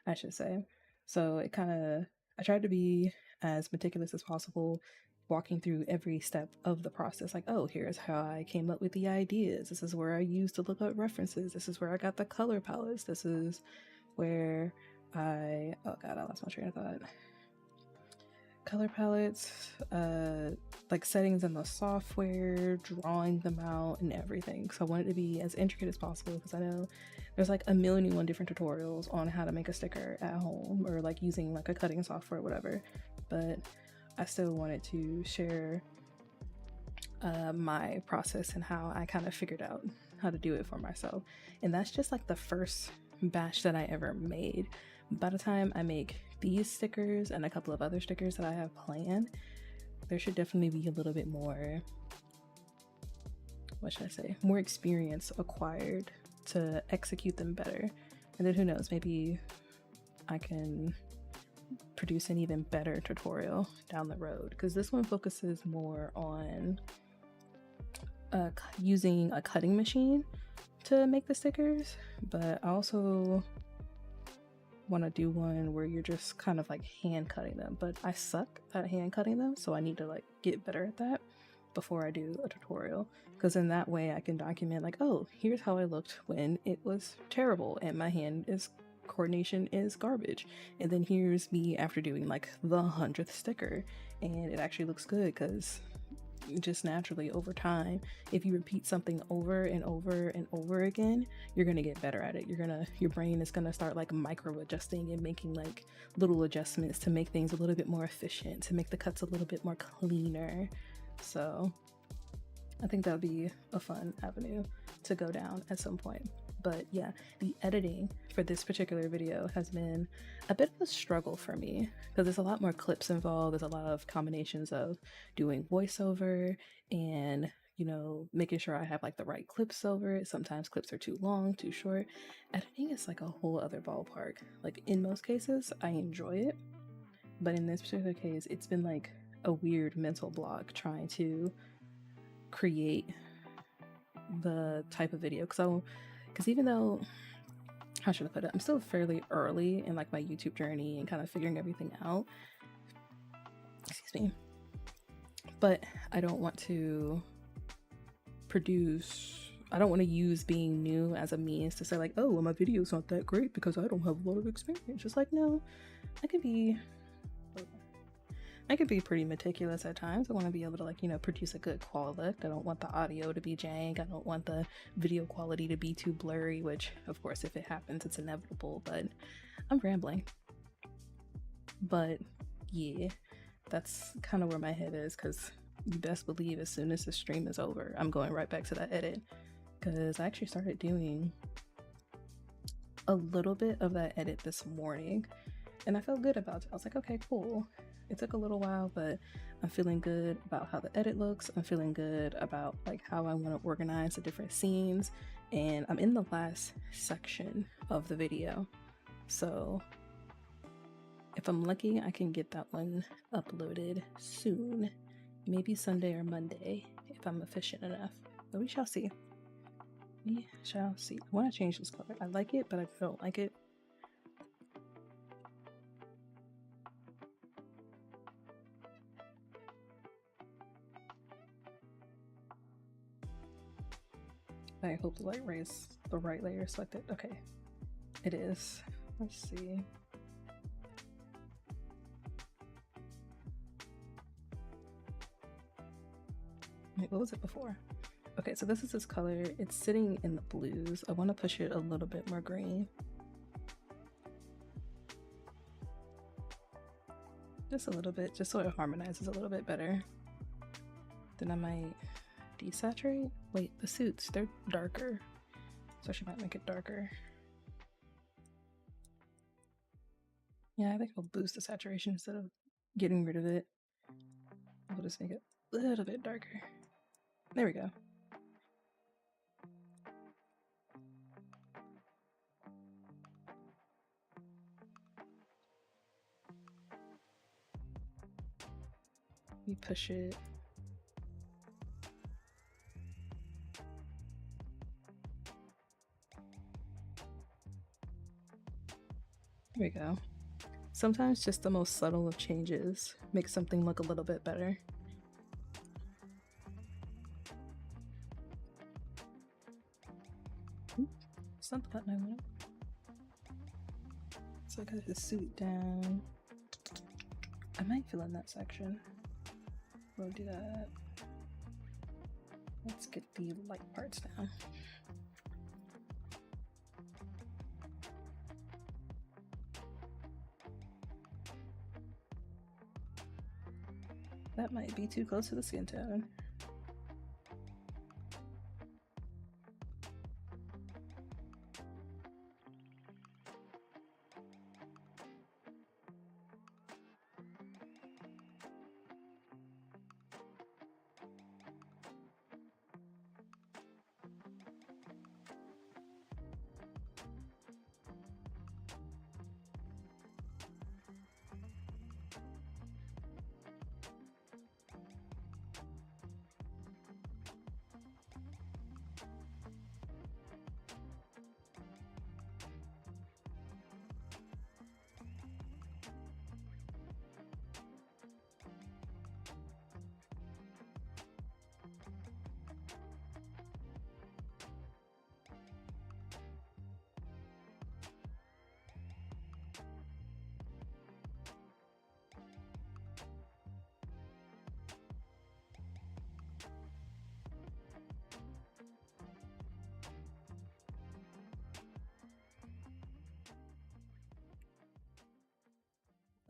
I should say. So I tried to be as meticulous as possible, walking through every step of the process. Like, oh, here's how I came up with the ideas. This is where I used to look up references. This is where I got the color palettes. This is where oh God, I lost my train of thought. Color palettes, like settings in the software, drawing them out, and everything. So I wanted to be as intricate as possible because I know there's like a million and one different tutorials on how to make a sticker at home or like using like a cutting software or whatever. But I still wanted to share my process and how I kind of figured out how to do it for myself. And that's just like the first batch that I ever made. By the time I make these stickers and a couple of other stickers that I have planned, there should definitely be a little bit more, what should I say, more experience acquired to execute them better. And then who knows, maybe I can produce an even better tutorial down the road, because this one focuses more on using a cutting machine to make the stickers, but I also want to do one where you're just kind of like hand cutting them, but I suck at hand cutting them, so I need to like get better at that before I do a tutorial, because in that way I can document like, oh, here's how I looked when it was terrible and my coordination is garbage, and then here's me after doing like the 100th sticker and it actually looks good, because just naturally over time, if you repeat something over and over and over again, you're gonna get better at it. Your brain is gonna start like micro adjusting and making like little adjustments to make things a little bit more efficient, to make the cuts a little bit more cleaner. So I think that would be a fun avenue to go down at some point. But yeah, the editing for this particular video has been a bit of a struggle for me because there's a lot more clips involved. There's a lot of combinations of doing voiceover and, you know, making sure I have like the right clips over it. Sometimes clips are too long, too short. Editing is like a whole other ballpark. Like in most cases, I enjoy it. But in this particular case, it's been like a weird mental block trying to create the type of video, because even though, how should I put it, I'm still fairly early in like my YouTube journey and kind of figuring everything out, excuse me, but I don't want to use being new as a means to say like, oh, well, my video's not that great because I don't have a lot of experience. Just like, no, I could be pretty meticulous at times. I want to be able to like, you know, produce a good quality. I don't want the audio to be jank. I don't want the video quality to be too blurry, which of course, if it happens, it's inevitable, but I'm rambling. But yeah, that's kind of where my head is, because you best believe as soon as the stream is over, I'm going right back to that edit, because I actually started doing a little bit of that edit this morning and I felt good about it. I was like, okay, cool. It took a little while, but I'm feeling good about how the edit looks. I'm feeling good about like how I want to organize the different scenes, and I'm in the last section of the video. So if I'm lucky, I can get that one uploaded soon. Maybe Sunday or Monday if I'm efficient enough, but we shall see. We shall see. I want to change this color. I like it, but I don't like it. I hope the light ray is the right layer selected. Okay, it is. Let's see. Wait, what was it before? Okay, so this is this color. It's sitting in the blues. I want to push it a little bit more green. Just a little bit, just so it harmonizes a little bit better. Then I might desaturate. Wait, the suits, they're darker, so she might make it darker. Yeah, I think I'll boost the saturation instead of getting rid of it. We'll just make it a little bit darker. There we go. We push it. There we go. Sometimes just the most subtle of changes make something look a little bit better. It's not the button I want. So I got his suit down. I might fill in that section. We'll do that. Let's get the light parts down. That might be too close to the skin tone.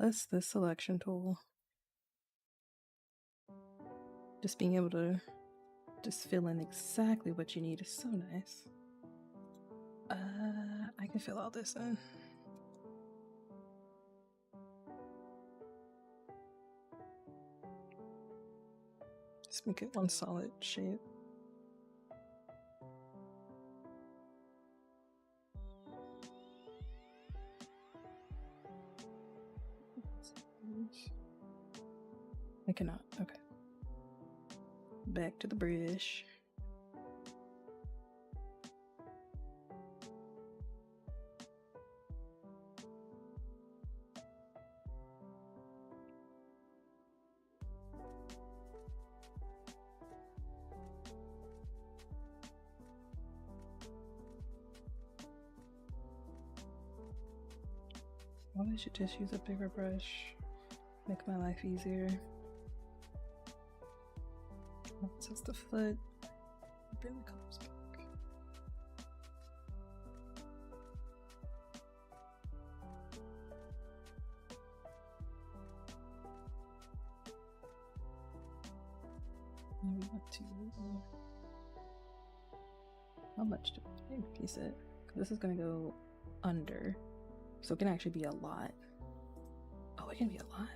That's the selection tool. Just being able to just fill in exactly what you need is so nice. I can fill all this in. Just make it one solid shape. I cannot. Okay. Back to the brush. Probably should just use a bigger brush. Make my life easier. This is the foot. Bring the colors back. Now we want to. How much do I increase it? This is gonna go under, so it can actually be a lot. Oh, it can be a lot.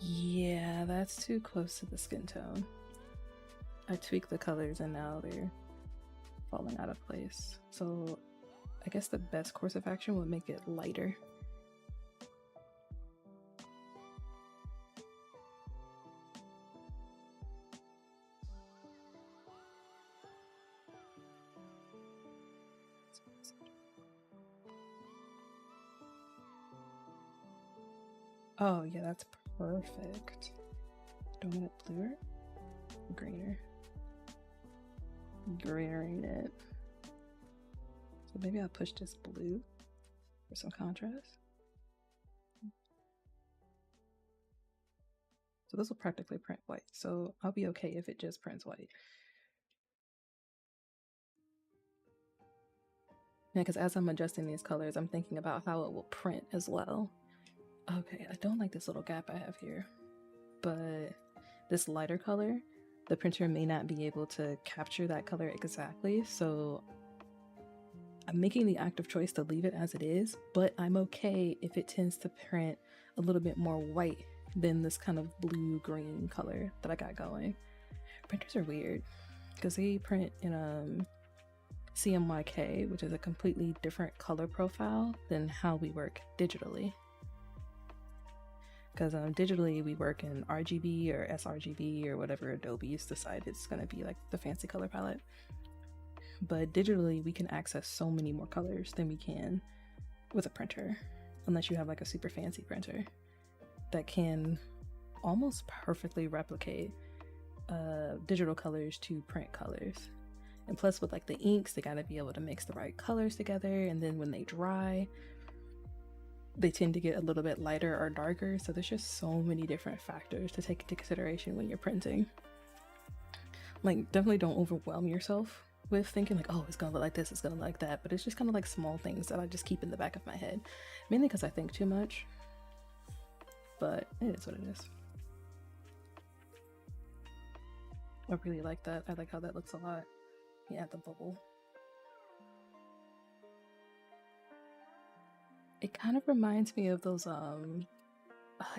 Yeah, that's too close to the skin tone. I tweaked the colors and now they're falling out of place. So I guess the best course of action would make it lighter. Oh yeah, that's perfect. Do I want it bluer? Greener. Greenering it. So maybe I'll push this blue for some contrast. So this will practically print white, so I'll be okay if it just prints white. Yeah, because as I'm adjusting these colors, I'm thinking about how it will print as well. Okay, I don't like this little gap I have here, but this lighter color, the printer may not be able to capture that color exactly, so I'm making the active choice to leave it as it is, but I'm okay if it tends to print a little bit more white than this kind of blue-green color that I got going. Printers are weird because they print in CMYK, which is a completely different color profile than how we work digitally. Because digitally we work in RGB or sRGB or whatever Adobe's decide it's going to be like the fancy color palette. But digitally we can access so many more colors than we can with a printer, unless you have like a super fancy printer that can almost perfectly replicate digital colors to print colors. And plus with like the inks, they gotta be able to mix the right colors together, and then when they dry they tend to get a little bit lighter or darker, so there's just so many different factors to take into consideration when you're printing. Like, definitely don't overwhelm yourself with thinking like, oh, it's gonna look like this, it's gonna look like that, but it's just kind of like small things that I just keep in the back of my head, mainly because I think too much, but it is what it is. I really like that. I like how that looks a lot. Yeah, the bubble. It kind of reminds me of those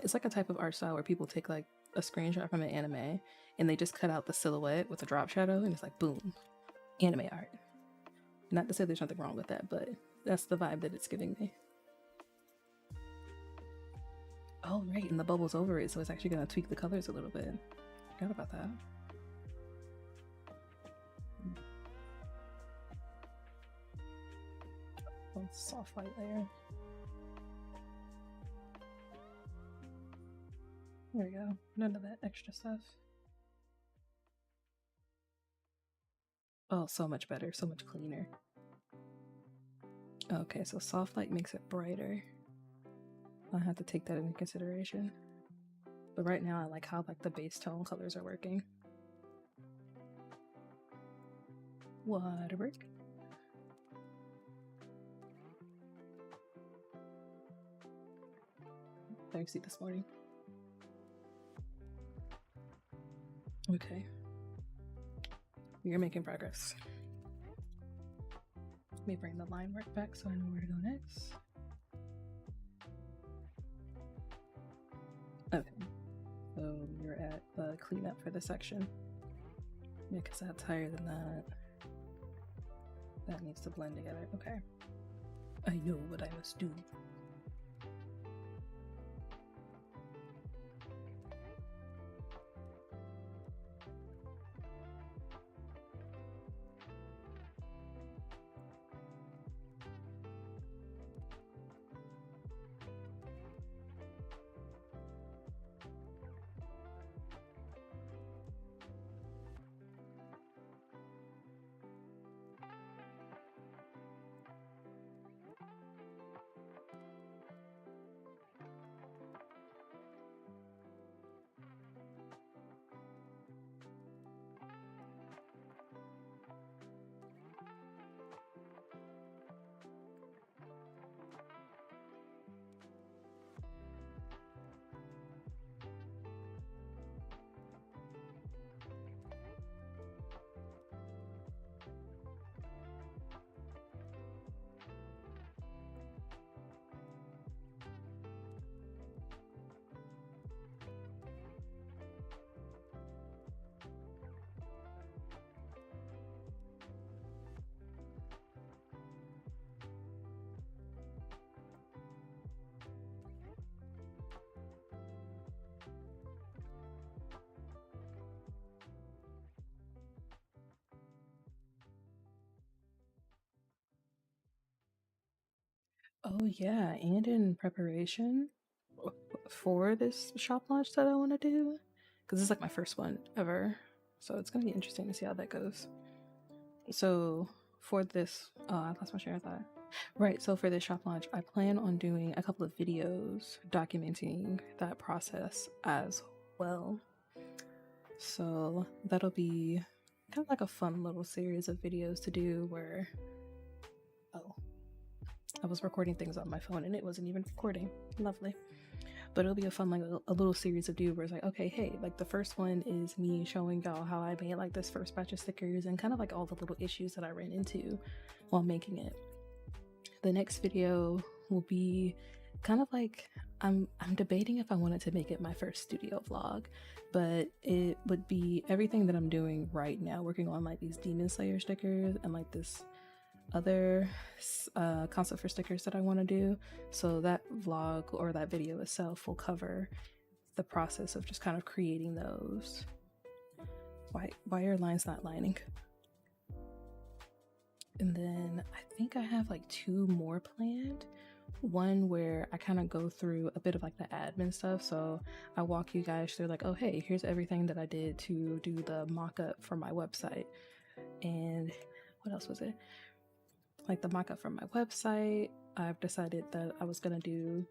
it's like a type of art style where people take like a screenshot from an anime and they just cut out the silhouette with a drop shadow and it's like boom, anime art. Not to say there's nothing wrong with that, but that's the vibe that it's giving me. Oh right, and the bubble's over it, so it's actually gonna tweak the colors a little bit. Forgot about that. Oh, soft white layer. There we go. None of that extra stuff. Oh, so much better, so much cleaner. Okay, so soft light makes it brighter. I have to take that into consideration. But right now I like how like the base tone colors are working. Waterwork. Thirsty this morning. Okay. You're making progress. Let me bring the line work back so I know where to go next. Okay. So you're at the cleanup for the section. Yeah, because that's higher than that. That needs to blend together. Okay. I know what I must do. Oh yeah, and in preparation for this shop launch that I want to do, because this is like my first one ever, so it's gonna be interesting to see how that goes. So for this, I lost my train of thought. Right, so for this shop launch, I plan on doing a couple of videos documenting that process as well. So that'll be kind of like a fun little series of videos to do where, oh, I was recording things on my phone and it wasn't even recording. Lovely. but it'll be a fun, like a little series of do where it's like, okay, hey, like the first one is me showing y'all how I made like this first batch of stickers and kind of like all the little issues that I ran into while making it. The next video will be kind of like, I'm debating if I wanted to make it my first studio vlog, but it would be everything that I'm doing right now, working on like these Demon Slayer stickers and like this other concept for stickers that I want to do. So that vlog or that video itself will cover the process of just kind of creating those. Why are lines not lining? And then I think I have like 2 more planned. One where I kind of go through a bit of like the admin stuff, so I walk you guys through like, oh hey, here's everything that I did to do the mock-up for my website. And what else was it? Like the mock-up for my website, I've decided that I was gonna do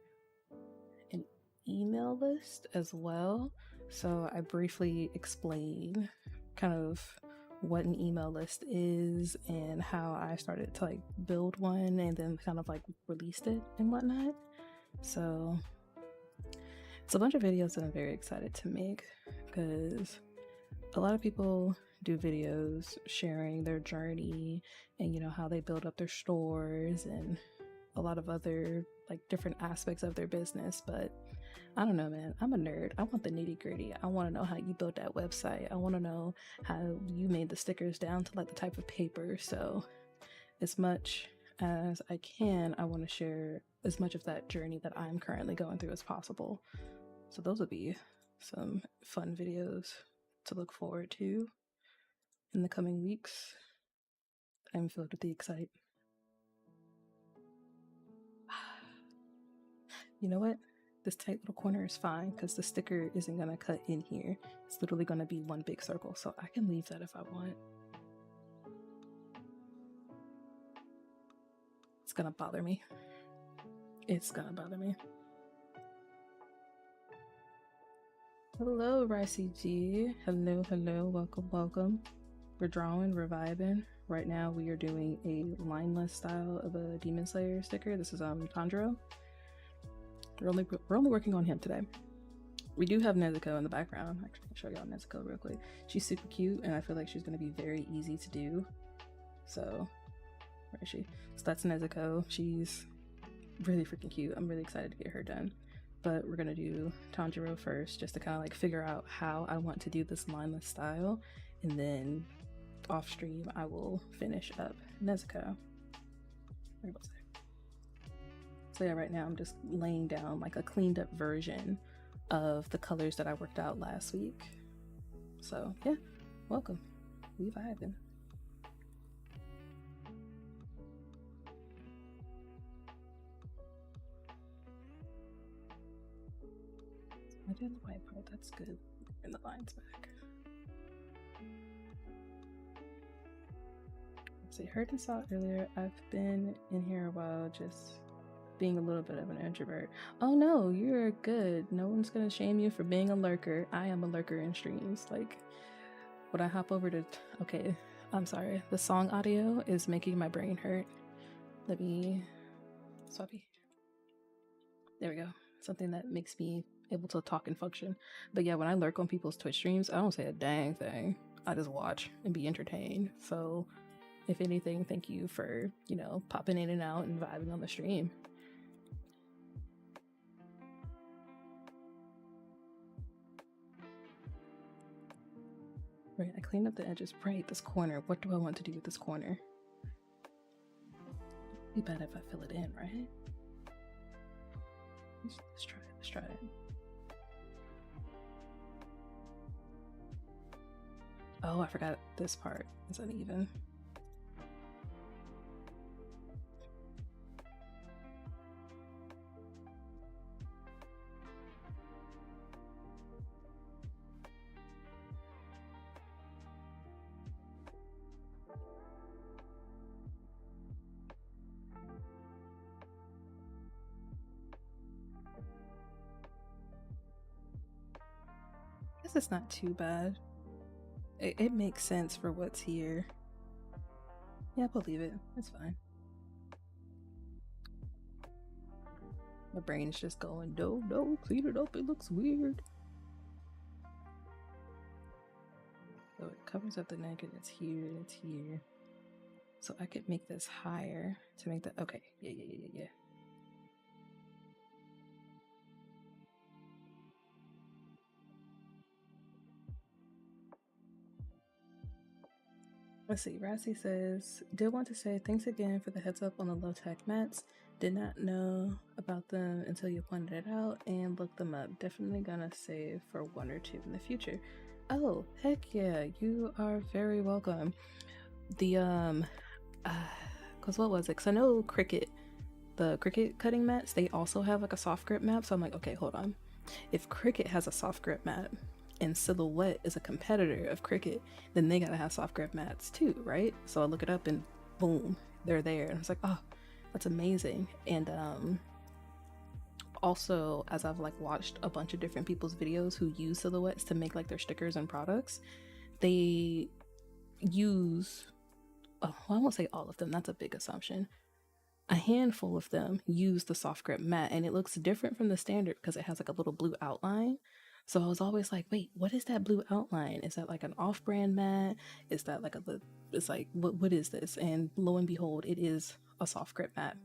an email list as well. So I briefly explain kind of what an email list is and how I started to like build one and then kind of like released it and whatnot. So it's a bunch of videos that I'm very excited to make because a lot of people do videos sharing their journey and, you know, how they build up their stores and a lot of other like different aspects of their business. But I don't know, man, I'm a nerd. I want the nitty gritty. I want to know how you built that website. I want to know how you made the stickers down to like the type of paper. So as much as I can, I want to share as much of that journey that I'm currently going through as possible. So those would be some fun videos to look forward to in the coming weeks. I'm filled with the excitement. You know what? This tight little corner is fine because the sticker isn't going to cut in here. It's literally going to be one big circle, so I can leave that if I want. It's going to bother me. It's going to bother me. Hello, Ricey G. Hello, hello. Welcome, welcome. We're drawing, we're vibing. Right now we are doing a lineless style of a Demon Slayer sticker. This is Tanjiro. We're only working on him today. We do have Nezuko in the background. Actually, I'll show y'all Nezuko real quick. She's super cute, and I feel like she's going to be very easy to do. So, where is she? So that's Nezuko. She's really freaking cute. I'm really excited to get her done. But we're going to do Tanjiro first, just to kind of like figure out how I want to do this lineless style. And then off stream, I will finish up Nezuko. Where was I? So yeah, right now I'm just laying down like a cleaned up version of the colors that I worked out last week. So yeah, welcome. We vibing. I did the white part, that's good. And the lines back. So you heard and saw earlier, I've been in here a while just being a little bit of an introvert. Oh no, you're good. No one's gonna shame you for being a lurker. I am a lurker in streams. Like, when I hop over to... Okay, I'm sorry. The song audio is making my brain hurt. Let me... Swappy. There we go. Something that makes me able to talk and function. But yeah, when I lurk on people's Twitch streams, I don't say a dang thing. I just watch and be entertained. So, if anything, thank you for, you know, popping in and out and vibing on the stream. Right, I cleaned up the edges. Right, this corner. What do I want to do with this corner? It'd be bad if I fill it in, right? Let's try it. Let's try it. Oh, I forgot this part is uneven. It's not too bad. It makes sense for what's here. Yeah, I believe it. It's fine. My brain's just going, no, clean it up, it looks weird. So it covers up the neck and it's here and it's here. So I could make this higher to make that, okay, yeah. Let's see, Rassi says, did want to say thanks again for the heads up on the low tech mats. Did not know about them until you pointed it out and looked them up. Definitely gonna save for one or two in the future. Oh, heck yeah, you are very welcome. The, cause what was it? Cause I know Cricut, the Cricut cutting mats, they also have like a soft grip mat. So I'm like, okay, hold on. If Cricut has a soft grip mat, and Silhouette is a competitor of Cricut, then they gotta have soft grip mats too, right? So I look it up and boom, they're there. And I was like, oh, that's amazing. And also, as I've like watched a bunch of different people's videos who use Silhouettes to make like their stickers and products, they use, oh, well, I won't say all of them, that's a big assumption. A handful of them use the soft grip mat, and it looks different from the standard because it has like a little blue outline. So I was always like, wait, what is that blue outline? Is that like an off-brand mat? Is that like it's like, what is this? And lo and behold, it is a soft grip mat.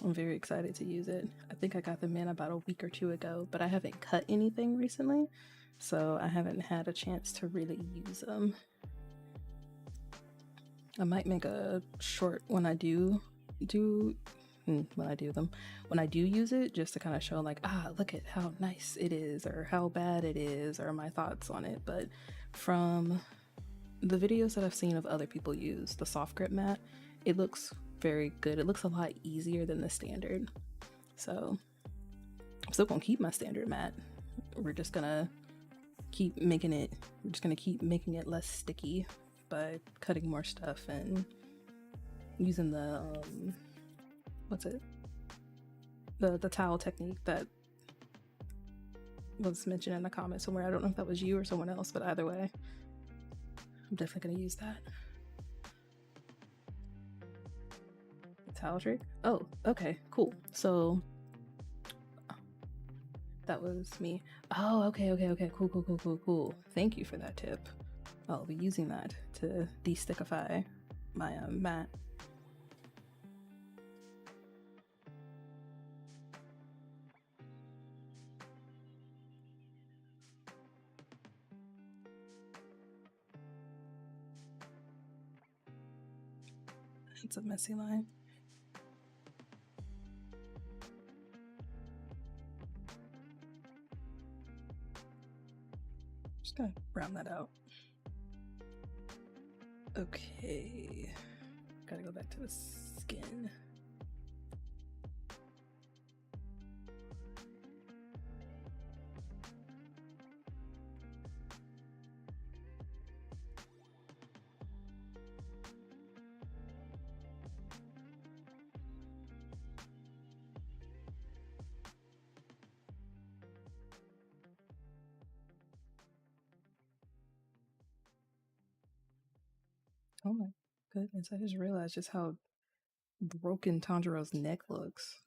I'm very excited to use it. I think I got them in about a week or two ago, but I haven't cut anything recently, so I haven't had a chance to really use them. I might make a short when I do use it, just to kind of show like, look at how nice it is or how bad it is or my thoughts on it. But from the videos that I've seen of other people use the soft grip mat, it looks very good. It looks a lot easier than the standard. So I'm still gonna keep my standard mat. We're just gonna keep making it less sticky by cutting more stuff and using the the towel technique that was mentioned in the comments somewhere. I don't know if that was you or someone else, but either way, I'm definitely gonna use that. The towel trick? Oh, okay, cool. So that was me. Oh, okay, cool. Thank you for that tip. I'll be using that to de-stickify my mat. It's a messy line. Just gonna round that out. Okay, gotta go back to the skin. Oh my goodness, I just realized just how broken Tanjiro's neck looks.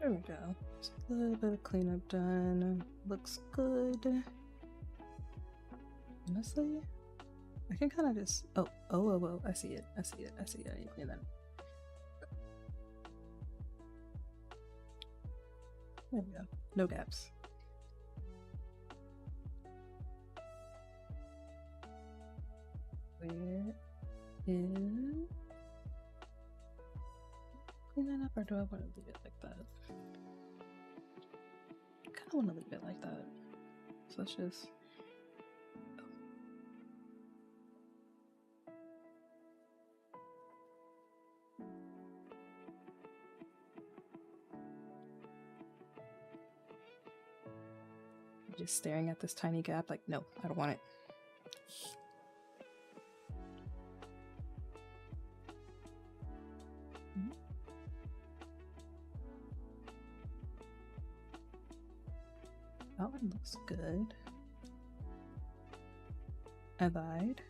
There we go. Just a little bit of cleanup done. Looks good. Honestly, I can kind of just. Oh, I see it. I see it. I see it. I need to clean that up. There we go. No gaps. Where is. Clean that up, or do I want to leave it like that? I kind of want to leave it like that. So let's just. Just staring at this tiny gap like, no, I don't want it. That one looks good. I lied.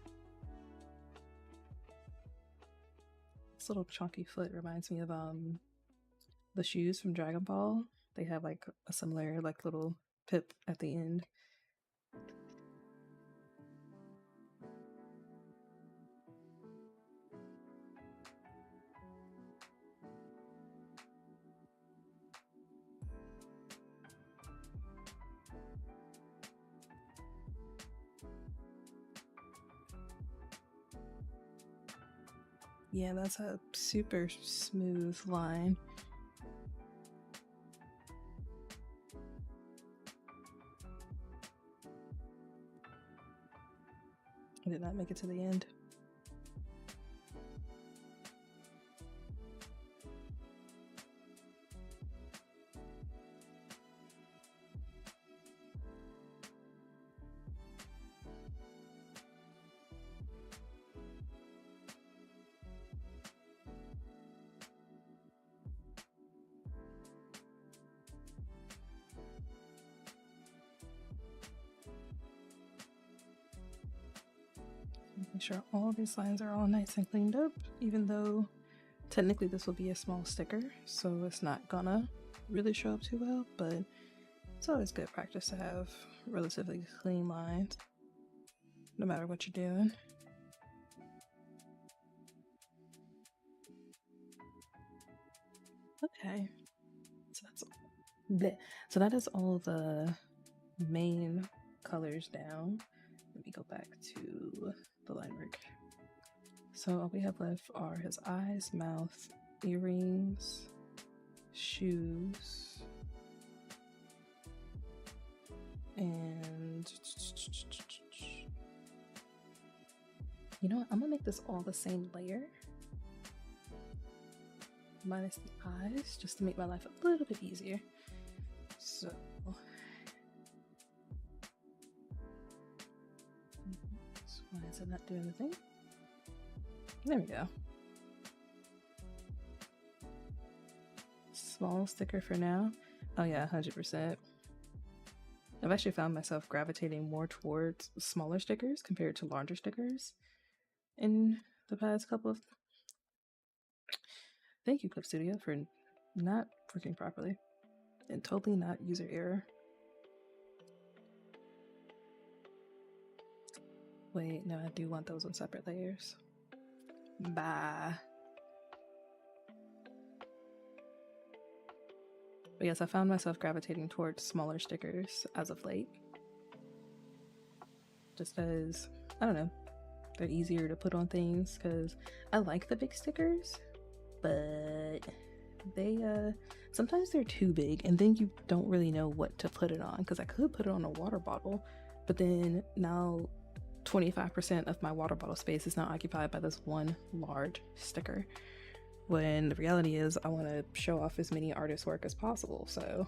This little chunky foot reminds me of the shoes from Dragon Ball. They have like a similar like little pip at the end. Yeah, that's a super smooth line. I did not make it to the end. Making sure all these lines are all nice and cleaned up, even though technically this will be a small sticker, so it's not gonna really show up too well, but it's always good practice to have relatively clean lines, no matter what you're doing. Okay, so that's bleh. So that is all the main colors down. Let me go back to the line work. So all we have left are his eyes, mouth, earrings, shoes, and you know what? I'm gonna make this all the same layer, minus the eyes, just to make my life a little bit easier. So why is it not doing the thing? There we go. Small sticker for now. Oh yeah, 100%. I've actually found myself gravitating more towards smaller stickers compared to larger stickers in the past couple of... Thank you, Clip Studio, for not working properly and totally not user error. Wait, no, I do want those on separate layers. Bah. But yes, I found myself gravitating towards smaller stickers as of late. Just as, I don't know, they're easier to put on things, because I like the big stickers, but they, sometimes they're too big, and then you don't really know what to put it on, because I could put it on a water bottle, but then now 25% of my water bottle space is now occupied by this one large sticker, when the reality is I want to show off as many artist work as possible. So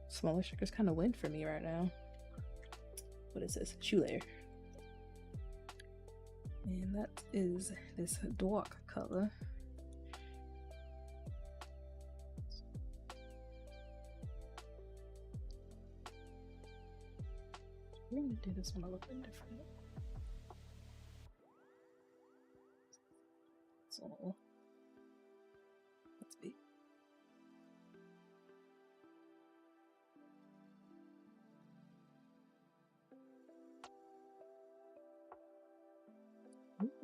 smaller stickers kind of win for me right now. What is this? Shoe layer. And that is this dark color. We're gonna do this one a little bit different. So let's be.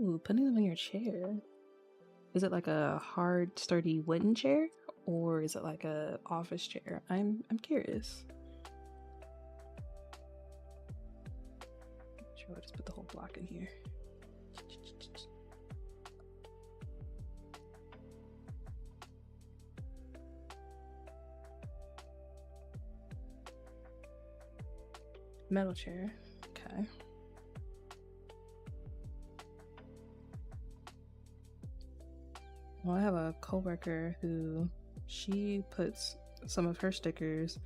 Ooh, putting them on your chair. Is it like a hard, sturdy wooden chair, or is it like a office chair? I'm curious. Sure, I'll just put the whole block in here. Metal chair. Okay. Well, I have a coworker who she puts some of her stickers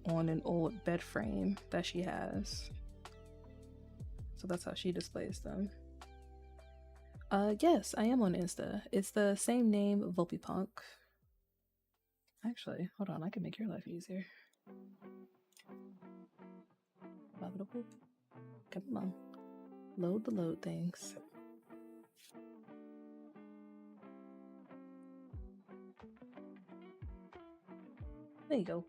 on an old bed frame that she has. So that's how she displays them. Yes, I am on Insta. It's the same name, Volpipunk. Actually, hold on, I can make your life easier. Come on. Load the load things. There you go.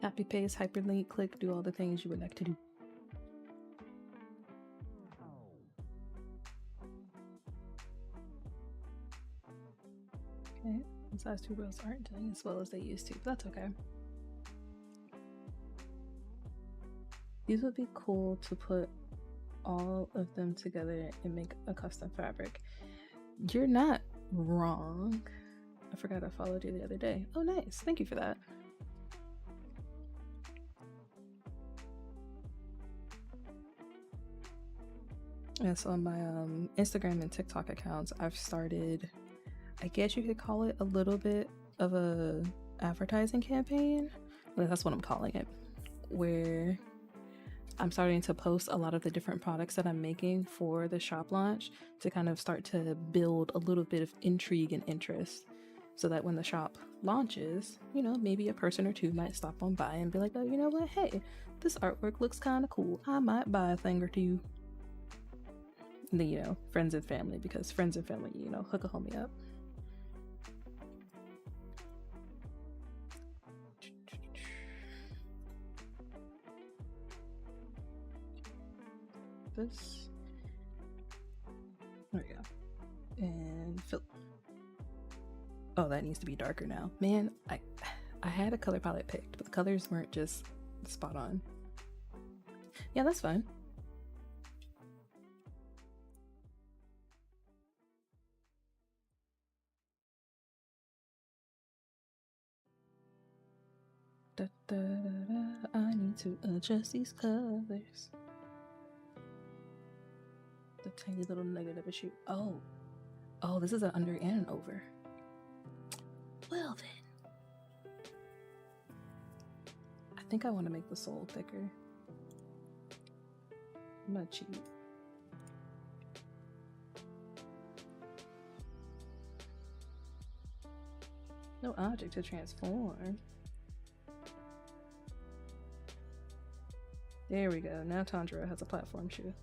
Happy paste, hyperlink, click, do all the things you would like to do. Okay, size 2 rows aren't doing as well as they used to, but that's okay. These would be cool to put all of them together and make a custom fabric. You're not wrong. I forgot I followed you the other day. Oh, nice. Thank you for that. Yeah, so on my Instagram and TikTok accounts, I've started, I guess you could call it a little bit of a advertising campaign. Well, that's what I'm calling it, where I'm starting to post a lot of the different products that I'm making for the shop launch to kind of start to build a little bit of intrigue and interest, so that when the shop launches, you know, maybe a person or two might stop on by and be like, oh, you know what, hey, this artwork looks kind of cool, I might buy a thing or two. And then, you know, friends and family, because friends and family, you know, hook a homie up. This, there we go, and fill. Oh, that needs to be darker now. Man, I had a color palette picked, but the colors weren't just spot on. Yeah, that's fine. Da, da, da, da. I need to adjust these colors. The tiny little nugget of a shoe. Oh, this is an under and an over. Well then, I think I want to make the sole thicker. I'm not cheap. No object to transform. There we go. Now Tanjiro has a platform shoe.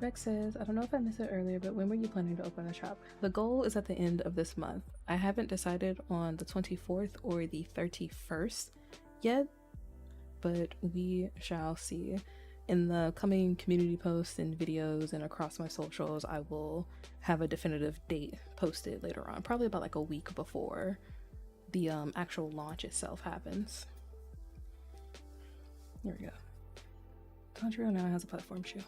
Rex says, I don't know if I missed it earlier, but when were you planning to open the shop? The goal is at the end of this month. I haven't decided on the 24th or the 31st yet, but we shall see. In the coming community posts and videos and across my socials, I will have a definitive date posted later on, probably about like a week before the actual launch itself happens. There we go. Tanjiro now has a platform shoe.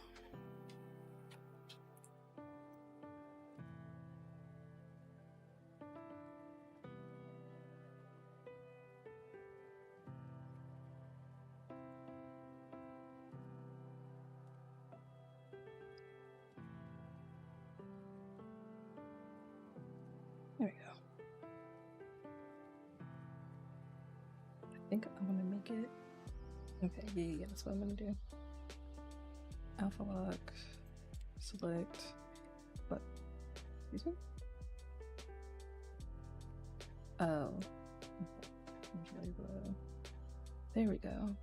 There we go. I think I'm gonna make it. Okay, yeah, that's what I'm gonna do. Alpha lock, select, what? Excuse me? Oh. There we go.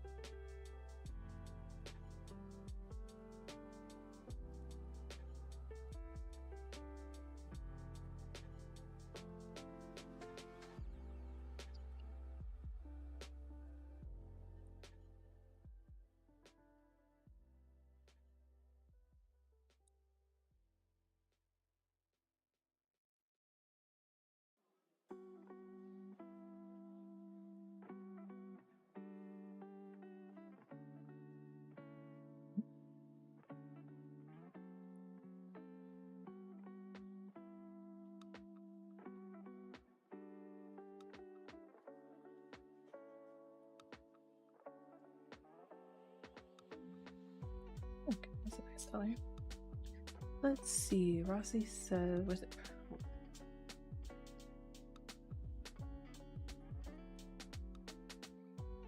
color. Let's see. Rossi said, was it?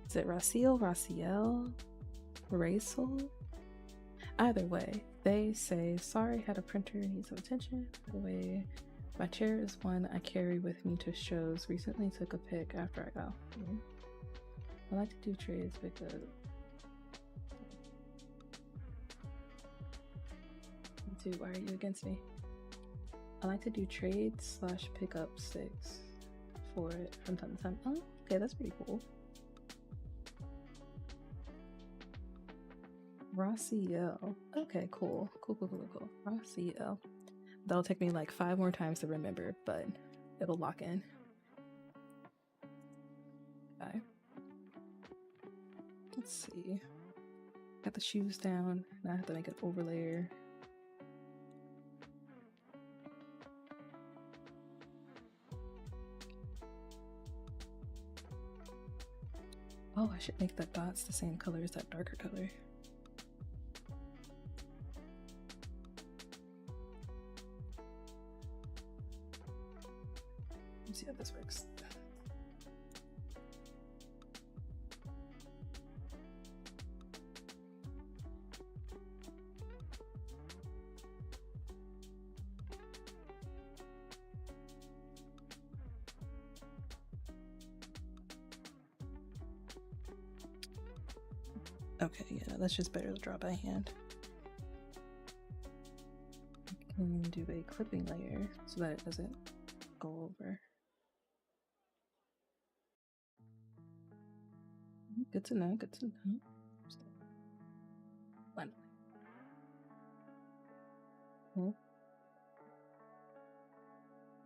Is it Raciel, Raciel, Racel? Either way, they say, sorry, had a printer, needs some attention. By the way, my chair is one I carry with me to shows. Recently took a pic after I got home. I like to do trades because dude, why are you against me? I like to do trades / pick up sticks for it from time to time. Oh, okay, that's pretty cool. Raciel. Okay, cool. Cool. Raciel. That'll take me like 5 more times to remember, but it'll lock in. Okay. Let's see. Got the shoes down. Now I have to make an overlayer. Oh, I should make the dots the same color as that darker color. Let's see how this works. Okay, yeah, that's just better to draw by hand. I can do a clipping layer so that it doesn't go over. Good to know, good to know. One.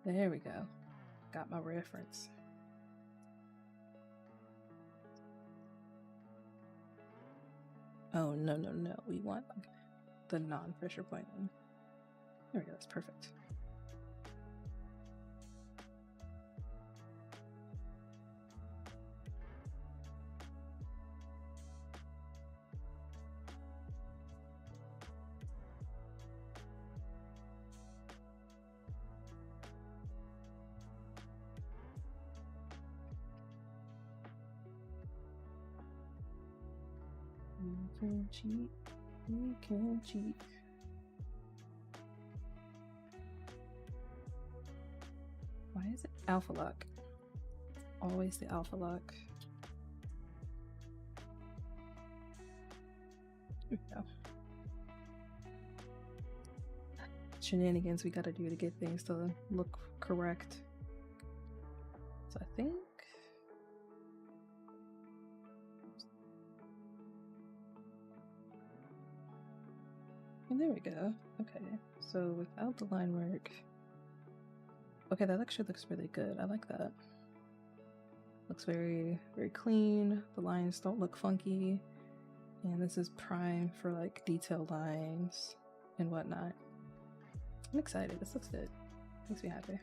There we go. Got my reference. Oh, no. We want the non-pressure point one. There we go, that's perfect. We can cheat. Why is it alpha lock? Always the alpha lock. There we go. Shenanigans we gotta do to get things to look correct. So I think and there we go. Okay, so without the line work. Okay, that actually looks really good. I like that. Looks very clean. The lines don't look funky. And this is prime for like detailed lines and whatnot. I'm excited. This looks good. Makes me happy.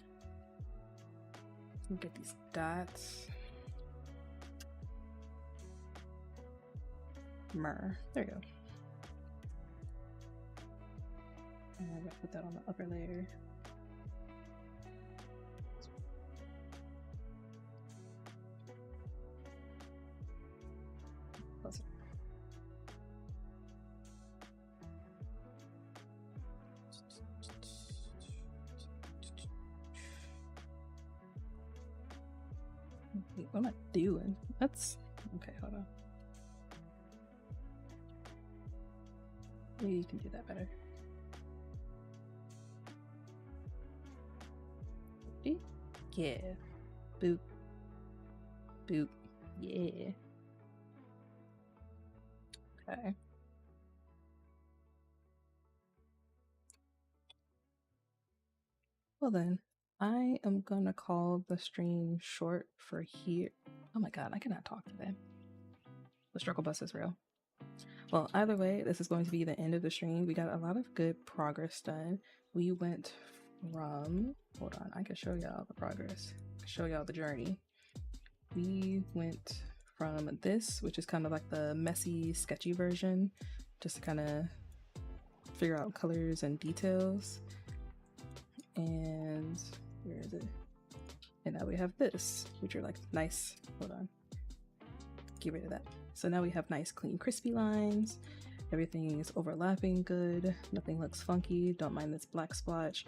Get these dots. There we go. And I'm gonna put that on the upper layer. Closer. Wait, what am I doing? That's okay. Hold on. Maybe you can do that better. Yeah. Boop. Boop. Yeah. Okay. Well then, I am gonna call the stream short for here. Oh my god, I cannot talk today. The struggle bus is real. Well, either way, this is going to be the end of the stream. We got a lot of good progress done. We went from, hold on, I can show y'all the progress. I can show y'all the journey. We went from this, which is kind of like the messy, sketchy version, just to kind of figure out colors and details. And where is it? And now we have this, which are like nice. Hold on. Get rid of that. So now we have nice, clean, crispy lines. Everything is overlapping good. Nothing looks funky. Don't mind this black splotch.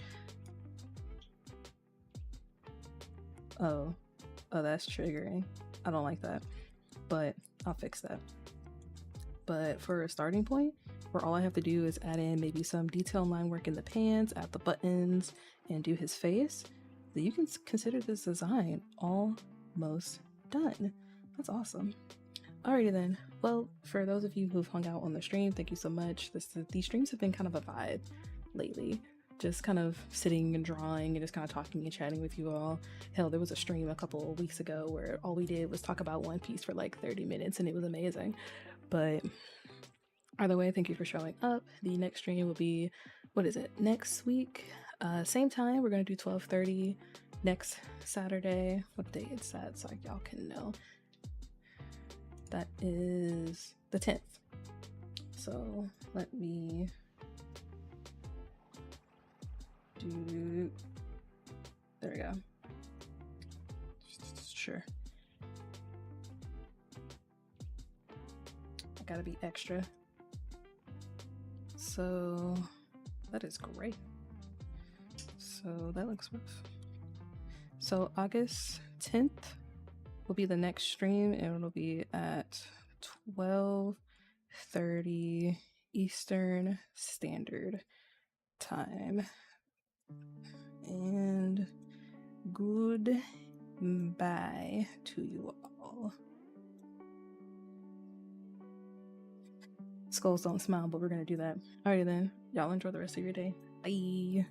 Oh, that's triggering. I don't like that, but I'll fix that. But for a starting point, where all I have to do is add in maybe some detail line work in the pants, add the buttons, and do his face, then you can consider this design almost done. That's awesome. Alrighty then. Well, for those of you who've hung out on the stream, thank you so much. These streams have been kind of a vibe lately. Just kind of sitting and drawing and just kind of talking and chatting with you all. Hell, there was a stream a couple of weeks ago where all we did was talk about One Piece for like 30 minutes and it was amazing. But either way, thank you for showing up. The next stream will be, what is it, next week? Same time, we're going to do 12:30 next Saturday. What day is that? So y'all can know. That is the 10th. So let me do, there we go. Sure. I gotta be extra. So that is great. So that looks rough. So August 10th will be the next stream, and it'll be at 12:30 Eastern Standard Time. And goodbye to you all. Skulls don't smile, but we're gonna do that. Alrighty then. Y'all enjoy the rest of your day. Bye.